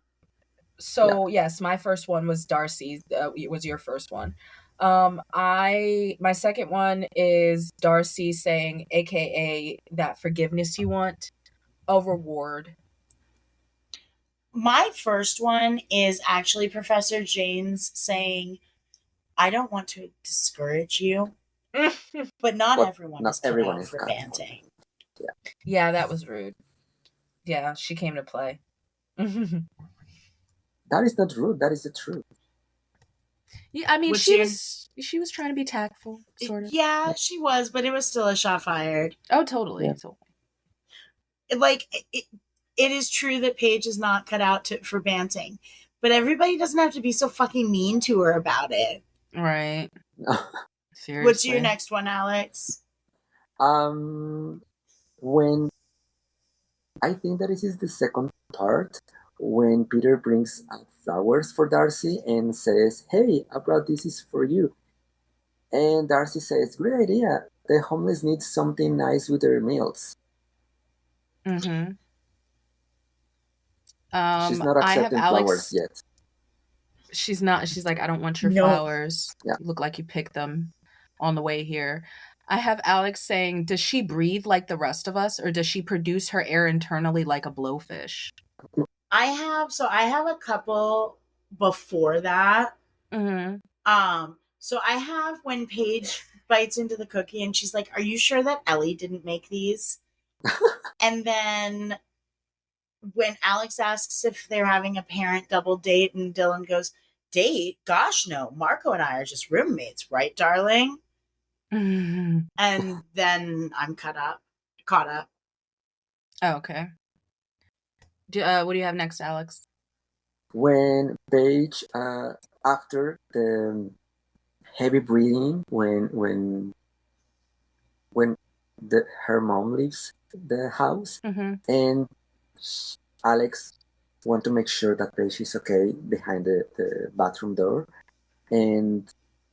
Yes, my first one was Darcy. Was your first one? My second one is Darcy saying, AKA that forgiveness you want, a reward. My first one is actually Professor James saying, "I don't want to discourage you, but not everyone is cut out for banting." Yeah, that was rude. Yeah, she came to play. That is not rude. That is the truth. Yeah, I mean, she was trying to be tactful, sort of. Yeah, she was, but it was still a shot fired. Oh, totally. Yeah. It is true that Paige is not cut out for banting, but everybody doesn't have to be so fucking mean to her about it. Right. Seriously. What's your next one, Alekz? When I think that this is the second part, when Peter brings out flowers for Darcy and says, "Hey, I brought this for you." And Darcy says, "Great idea. The homeless need something nice with their meals." She's not accepting flowers yet. She's not. She's like, "I don't want your flowers. Yeah. You look like you picked them on the way here." I have Alekz saying, "Does she breathe like the rest of us, or does she produce her air internally like a blowfish?" I have a couple before that. So I have when Paige bites into the cookie and she's like, "Are you sure that Ellie didn't make these?" And then when Alekz asks if they're having a parent double date and Dylan goes, "Date? Gosh, no. Marco and I are just roommates, right, darling?" And then I'm caught up. Oh, okay. What do you have next, Alekz? When Paige, after the heavy breathing, when her mom leaves the house, and Alekz want to make sure that Paige is okay behind the bathroom door, and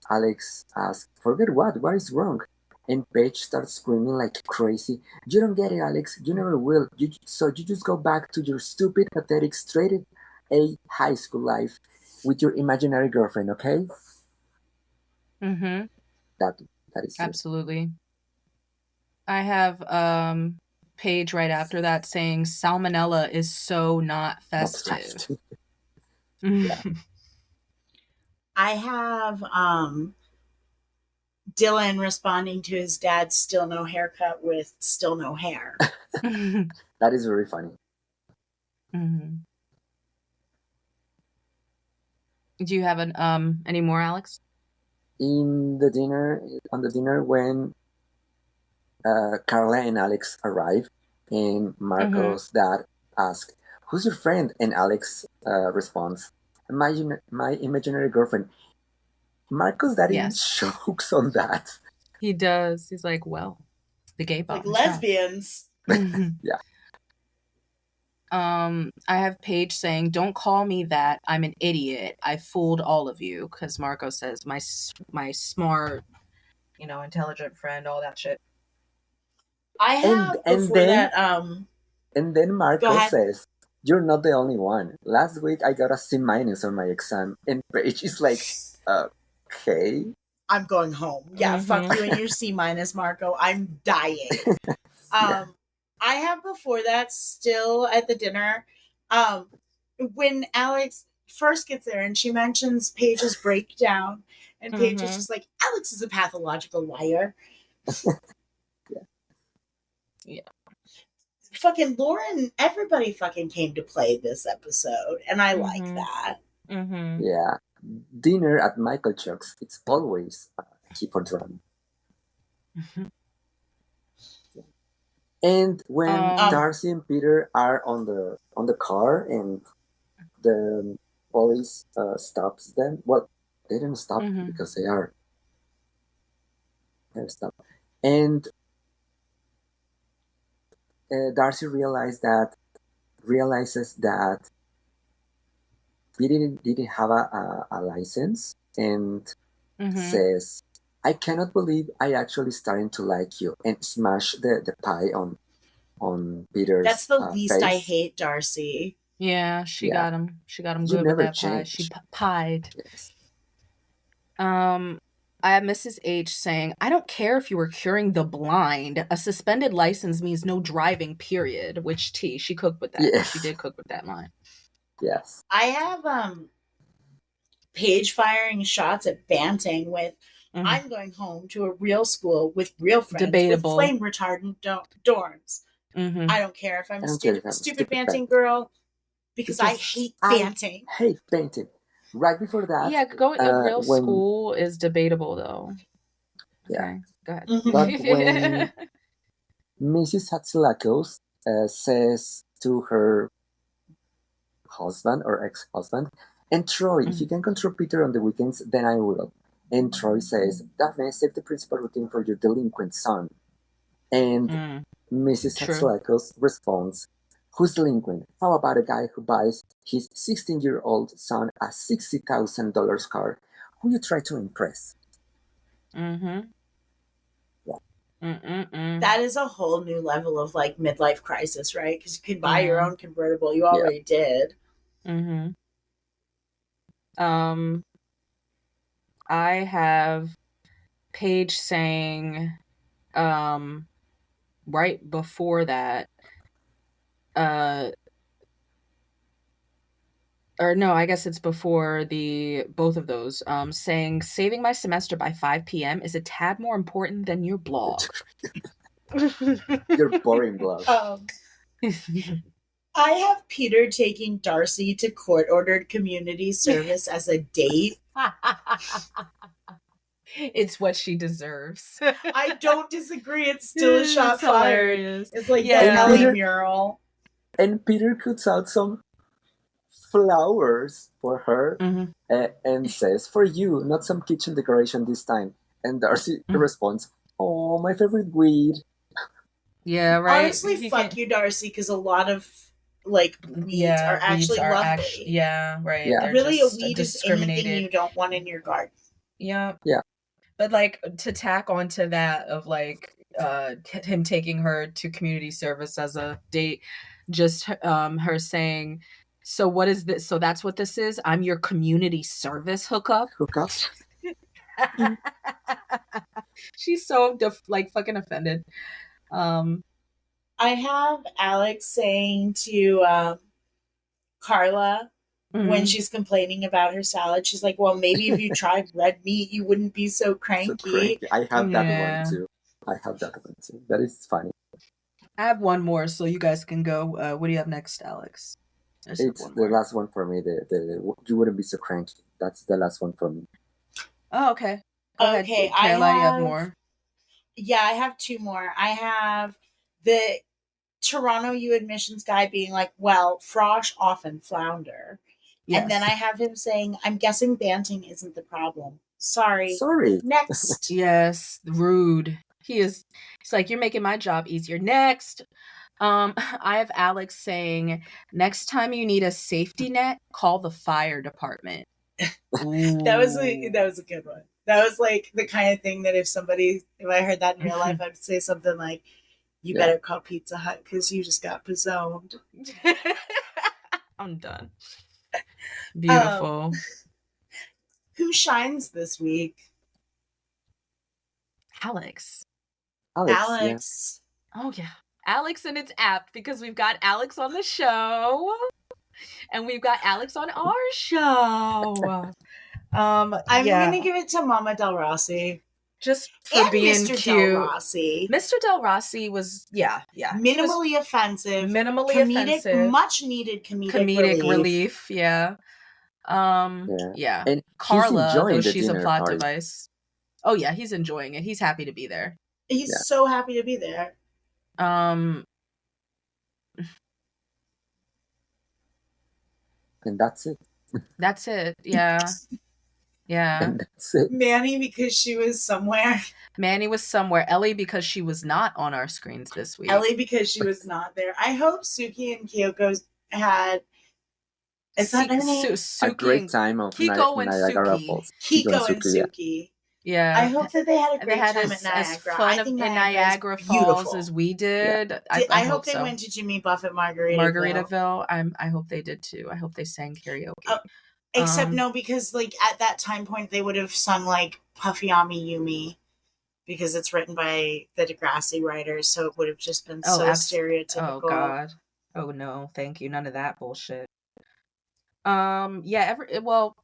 Alekz asks, "Forget what? What is wrong?" And Paige starts screaming like crazy. "You don't get it, Alekz. You never will. So you just go back to your stupid, pathetic, straight-A high school life with your imaginary girlfriend, okay?" That is absolutely. It. I have Paige right after that saying, "Salmonella is so not festive." I have Dylan responding to his dad's "still no haircut" with "still no hair." That is very funny. Do you have any more, Alekz? On the dinner when Carla and Alekz arrive, and Marco's dad asks, "Who's your friend?" And Alekz responds, my imaginary girlfriend. Marcos Daddy Yes. chokes on that. He does. He's like, well, the gay bar. Like lesbians. Yeah. I have Paige saying, "Don't call me that. I'm an idiot. I fooled all of you." Because Marco says, "My smart, intelligent friend, all that shit." I have And then Marco says, "You're not the only one. Last week I got a C- on my exam," and Paige is like, "Okay, I'm going home. Yeah, fuck you and your C-, Marco. I'm dying." Yeah. I have before that still at the dinner, when Alex first gets there and she mentions Paige's breakdown, and Paige is just like, Alex is a pathological liar. Yeah. Fucking Lauren, everybody fucking came to play this episode, and I like that. Yeah. Dinner at Michael Chuck's, it's always key for drama. And when Darcy and Peter are on the car and the police stops them, well, they didn't stop because they're stopped. And Darcy realizes that he didn't have a license, and says, "I cannot believe I actually starting to like you," and smash the pie on Peter's That's the least face. I hate Darcy. Yeah, she got him. She got him good never with that pie. She pied. Yes. I have Mrs. H saying, "I don't care if you were curing the blind. A suspended license means no driving, period." Which she cooked with that. Yes. She did cook with that line. Yes. I have Paige firing shots at Banting with, "I'm going home to a real school with real friends Debatable. with flame retardant dorms. I don't care if I'm a stupid Banting girl because I hate Banting." I hate Banting. Right before that, yeah, going to a real school is debatable, though. Yeah. Okay, go ahead. But when Mrs. Hatzilakos says to her husband or ex-husband, "And Troy, if you can control Peter on the weekends, then I will." And Troy says, "Daphne, save the principal routine for your delinquent son." And Mrs. Hatzilakos responds, "Who's delinquent? How about a guy who buys his 16-year-old son a $60,000 car? Who you try to impress?" Yeah. That is a whole new level of like midlife crisis, right? Because you can buy your own convertible. You already did. I have Paige saying, right before that, or no, I guess it's before both of those, saying, "Saving my semester by 5 p.m. is a tad more important than your blog." Your boring blog. I have Peter taking Darcy to court-ordered community service as a date. It's what she deserves. I don't disagree. It's still a shot fired. It's like the Ellie mural. And Peter cuts out some flowers for her and says, "For you, not some kitchen decoration this time." And Darcy responds, "Oh, my favorite weed." Yeah, right. Honestly, fuck you, Darcy, because a lot of like weeds are actually lovely. Right. Yeah. They're Really, just a weed is anything you don't want in your garden. Yeah. Yeah. But like to tack onto that of like him taking her to community service as a date, just her saying, "So what is this? So that's what this is? I'm your community service hookup." She's so fucking offended. I have Alex saying to Carla when she's complaining about her salad, she's like, "Well, maybe if you tried red meat, you wouldn't be so cranky." I have that one too. That is funny. I have one more, so you guys can go. What do you have next, Alex? It's the last one for me. The you wouldn't be so cranky. That's the last one for me. Oh, okay. Okay, Caroline, you have more. Yeah, I have two more. I have the Toronto U admissions guy being like, "Well, frosh often flounder," Yes. And then I have him saying, I'm guessing banting isn't the problem. Sorry. Next. Yes, rude. He's like, you're making my job easier. Next. I have Alekz saying, next time you need a safety net, call the fire department. That was a good one. That was like the kind of thing that if I heard that in real life, I'd say something like, you better call Pizza Hut because you just got pizoned. I'm done. Beautiful. Who shines this week? Alekz. Alekz. Yeah. Oh, yeah. Alekz, and it's apt because we've got Alekz on the show and we've got Alekz on our show. I'm going to give it to Mama Del Rossi. Just for being Mr. cute. Del Rossi. Mr. Del Rossi was, minimally offensive. Offensive. Much needed comedic relief. Yeah. And Carla, though she's a plot device. Oh yeah, he's enjoying it. He's happy to be there. He's so happy to be there. And that's it. That's it. Yeah. Yeah. And that's it. Manny because she was somewhere. Manny was somewhere. Ellie because she was not on our screens this week. Ellie because she was not there. I hope Suki and Kyoko had. Is that her name? A great time of Niagara Falls. Kiko and Suki. Yeah. I hope that they had a great time at Niagara. As fun in Niagara Falls as we did. Yeah. I hope they went to Jimmy Buffett Margaritaville. I hope they did too. I hope they sang karaoke. Except no, because like at that time point they would have sung like Puffy Ami Yumi because it's written by the Degrassi writers, so it would have just been stereotypical. Oh God. Oh no, thank you. None of that bullshit.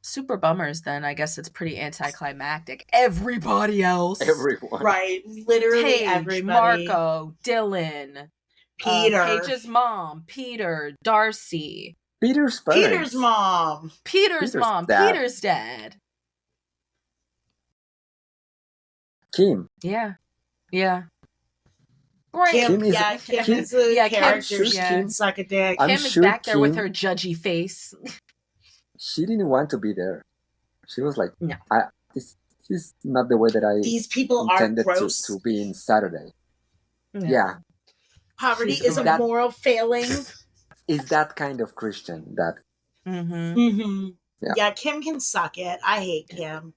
Super bummers then. I guess it's pretty anticlimactic. Everybody else. Everyone. Right. Literally Paige, everybody. Marco, Dylan, Peter. Paige's mom, Peter, Darcy. Peter's mom. Peter's mom. Dad. Peter's dad. Kim. Yeah. Yeah. Great. Kim is a character. Kim. Suck a dick. Kim is back there with her judgy face. She didn't want to be there. She was like, no. This is not the way that These people intended are gross. to be in Saturday. No. Yeah. Poverty is a moral failing. Is that kind of Christian that... Mm-hmm. Yeah, Kim can suck it. I hate Kim.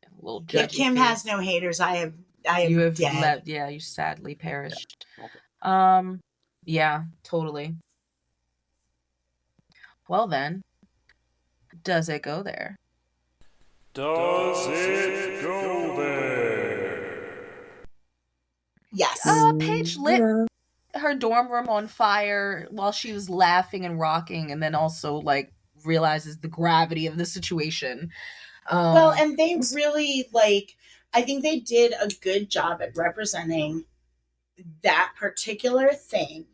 If Kim has no haters, I am dead. You sadly perished. Yeah, totally. Well then, does it go there? Does it go there? Yes. Paige lit her dorm room on fire while she was laughing and rocking, and then also like realizes the gravity of the situation. And they really I think they did a good job at representing that particular thing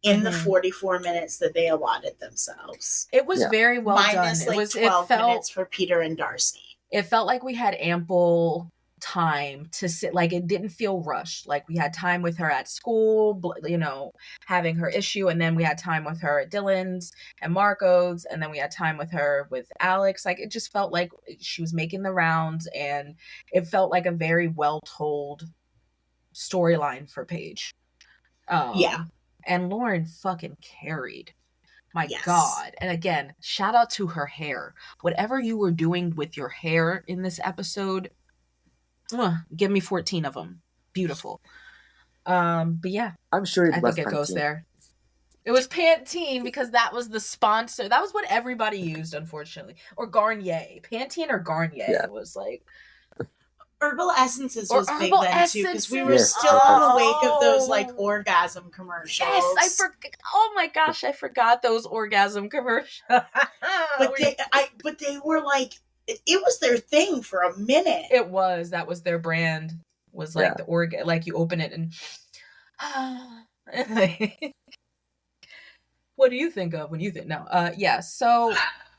in the 44 minutes that they allotted themselves. It was very well Minus done. It was 12 minutes for Peter and Darcy. It felt like we had ample time to sit, like it didn't feel rushed. Like we had time with her at school, having her issue, and then we had time with her at Dylan's and Marco's, and then we had time with her with Alekz. Like it just felt like she was making the rounds, and it felt like a very well told storyline for Paige. And Lauren fucking carried. My God. And again, shout out to her hair. Whatever you were doing with your hair in this episode, give me 14 of them. Beautiful. But yeah. I'm sure I think it goes there. It was Pantene because that was the sponsor. That was what everybody used, unfortunately. Or Garnier. Pantene or Garnier was like... Herbal Essences was big then too, because we were still in the wake of those orgasm commercials. Yes, I forgot. Oh my gosh, I forgot those orgasm commercials. But they were it was their thing for a minute. It was. That was their brand. Was the organ, like you open it and. What do you think of when you think? No. So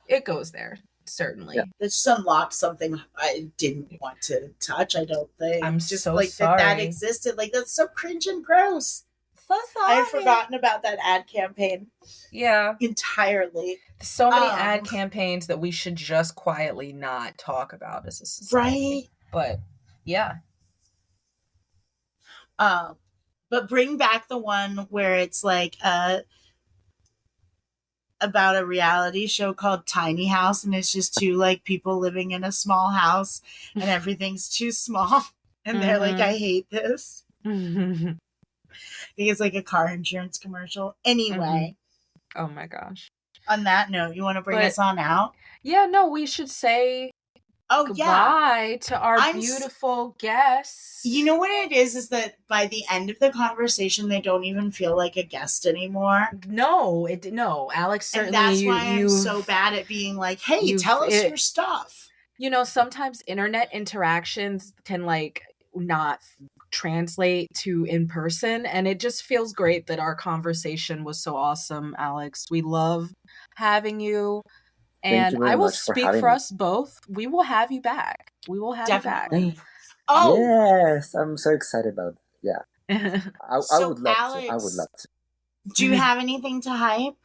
it goes there. Certainly. It just unlocked something I didn't want to touch, I don't think. I'm just so sorry. that existed. Like, that's so cringe and gross. I had forgotten about that ad campaign. Yeah. Entirely. So many ad campaigns that we should just quietly not talk about as a society. Right. But yeah. But bring back the one where it's like about a reality show called Tiny House, and it's just two like people living in a small house and everything's too small. And they're like, I hate this. I think it's like a car insurance commercial. Anyway. Oh my gosh. On that note, you want to bring us on out? Yeah, no, we should say goodbye to our beautiful guests. You know what it is that by the end of the conversation, they don't even feel like a guest anymore. No, Alekz, certainly. And that's why I'm so bad at being like, hey, tell us your stuff. You know, sometimes internet interactions can like not translate to in person, and it just feels great that our conversation was so awesome, Alekz. We love having you. And I will speak for us both. We will have you back. We will have you back. Oh yes, I'm so excited about that. Yeah. I would love Alekz, to. I would love to. Do you have anything to hype?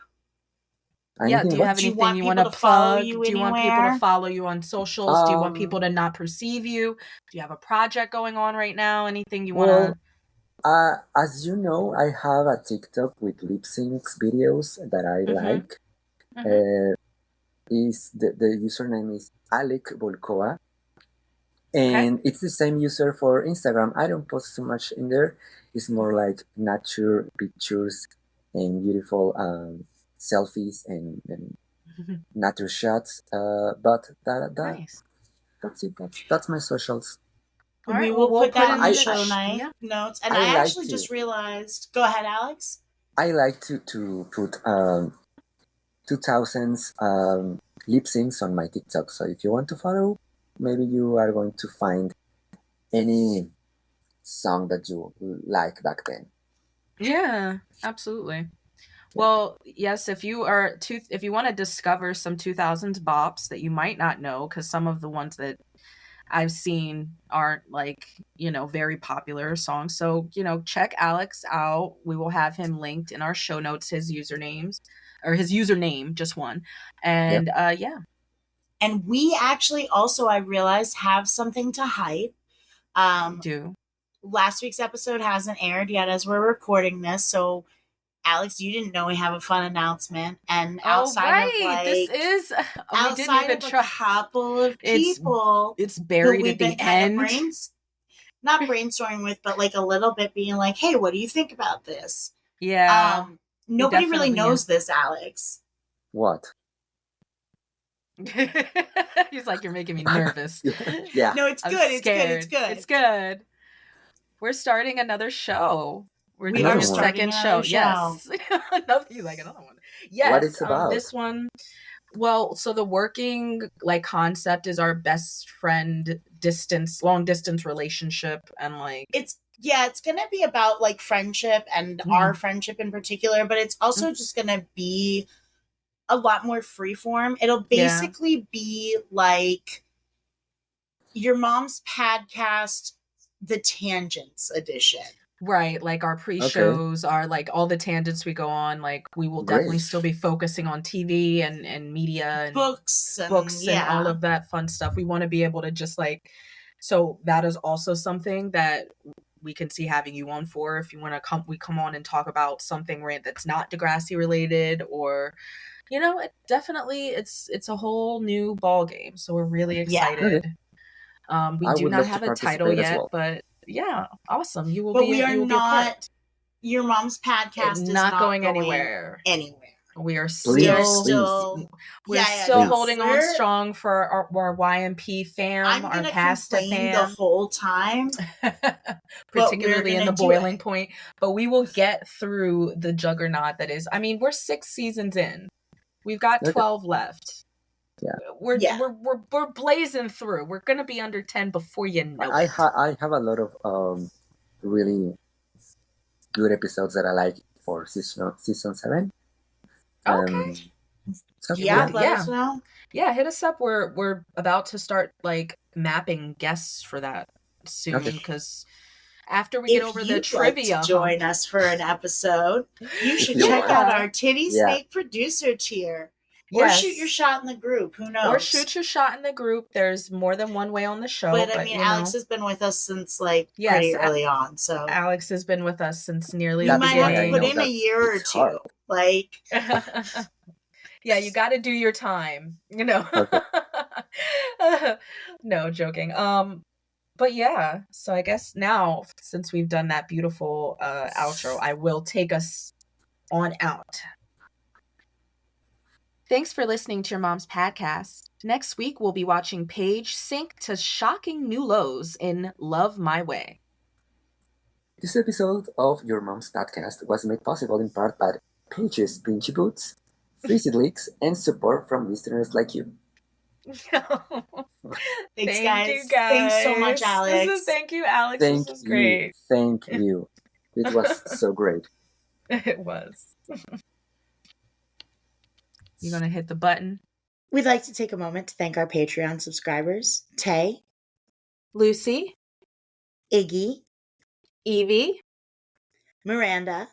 Yeah, do you have anything you want to plug? Do you want people to follow you on socials? Do you want people to not perceive you? Do you have a project going on right now? Anything you want to? As you know, I have a TikTok with lip syncs videos that I like. Is the username is Alekz Volkoa, and it's the same user for Instagram. I don't post too much in there. It's more like nature pictures and beautiful selfies and nature shots. But nice. That's it. That's my socials. We will put that in the show notes. And I actually just realized. Go ahead, Alekz. I like to put 2000s lip syncs on my TikTok. So if you want to follow, maybe you are going to find any song that you like back then. Yeah, absolutely. Well, yes, if you want to discover some 2000s bops that you might not know, because some of the ones that I've seen aren't like, very popular songs. So, check Alekz out. We will have him linked in our show notes, his username, just one. And yeah. And we actually also, I realized, have something to hype. Do. Last week's episode hasn't aired yet as we're recording this, so Alekz, you didn't know we have a fun announcement. And outside of outside of a couple of people, it's buried at the end. Not brainstorming with, but like a little bit being like, hey, what do you think about this? Yeah. Nobody really knows this, Alekz. What? He's like, you're making me nervous. Yeah. No, it's good. It's good. We're starting another show. We're doing a second show. Yes. He's like, another one. Yes. What it's about? This one. Well, so the working concept is our best friend long distance relationship, and like it's gonna be about like friendship and our friendship in particular, but it's also just gonna be a lot more freeform. It'll basically be like your mom's podcast, the Tangents edition. Right, like our pre-shows are like all the tangents we go on. Like we will definitely still be focusing on TV and media and books and all of that fun stuff. We want to be able to just like, so that is also something that we can see having you on for. If you want to come on and talk about something that's not Degrassi related, or it definitely it's a whole new ball game. So we're really excited. We do not have a title yet, but. Yeah, awesome. You will be. We are not. Your mom's podcast is not going anywhere. We are still holding on strong for our YMP fam, our pasta fam, the whole time, particularly in the boiling point. But we will get through the juggernaut that is. I mean, we're 6 seasons in. We've got 12 left. Yeah, we're blazing through. We're gonna be under 10 before you know it. I have a lot of really good episodes that I like for season 7. Okay. Let us know. Yeah, hit us up. We're about to start like mapping guests for that soon because After we get over the trivia, like to join us for an episode, you should Yeah. check out our TiddySnake producer tier. Or shoot your shot in the group. Who knows? Or shoot your shot in the group. There's more than one way on the show. But I mean, Alekz has been with us since pretty early on. So Alekz has been with us since nearly you the might beginning. have to put in a year or two. Hard. Like, yeah, you got to do your time. You know. Okay. No, joking. But yeah, so I guess now, since we've done that beautiful outro, I will take us on out. Thanks for listening to your mom's podcast. Next week, we'll be watching Paige sink to shocking new lows in Love My Way. This episode of Your Mom's Podcast was made possible in part by Paige's Pinchy Boots, Freezy Leaks, and support from listeners like you. Thanks, guys. Thanks so much, Alekz. Thank you, Alekz. This was great. Thank you. It was so great. It was. You gonna hit the button? We'd like to take a moment to thank our Patreon subscribers, Tay, Lucy, Iggy, Evie, Miranda,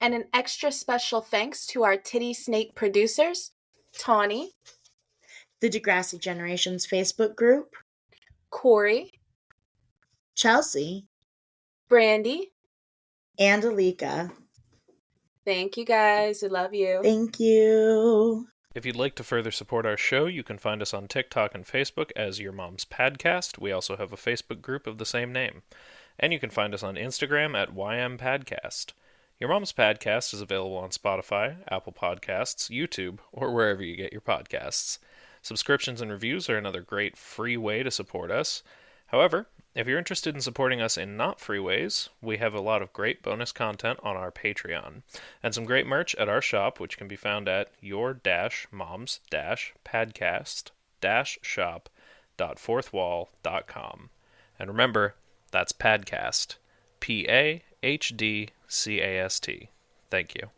and an extra special thanks to our TiddySnake producers, Tawny, the Degrassi Generations Facebook group, Corrie, Chelsea, Brandi, and Alyka. Thank you guys. We love you. Thank you. If you'd like to further support our show, you can find us on TikTok and Facebook as Your Mom's Padcast. We also have a Facebook group of the same name. And you can find us on Instagram at YMPadcast. Your Mom's Padcast is available on Spotify, Apple Podcasts, YouTube, or wherever you get your podcasts. Subscriptions and reviews are another great free way to support us. However, if you're interested in supporting us in not free ways, we have a lot of great bonus content on our Patreon, and some great merch at our shop, which can be found at your-moms-padcast-shop.fourthwall.com. And remember, that's Padcast. Pahdcast. Thank you.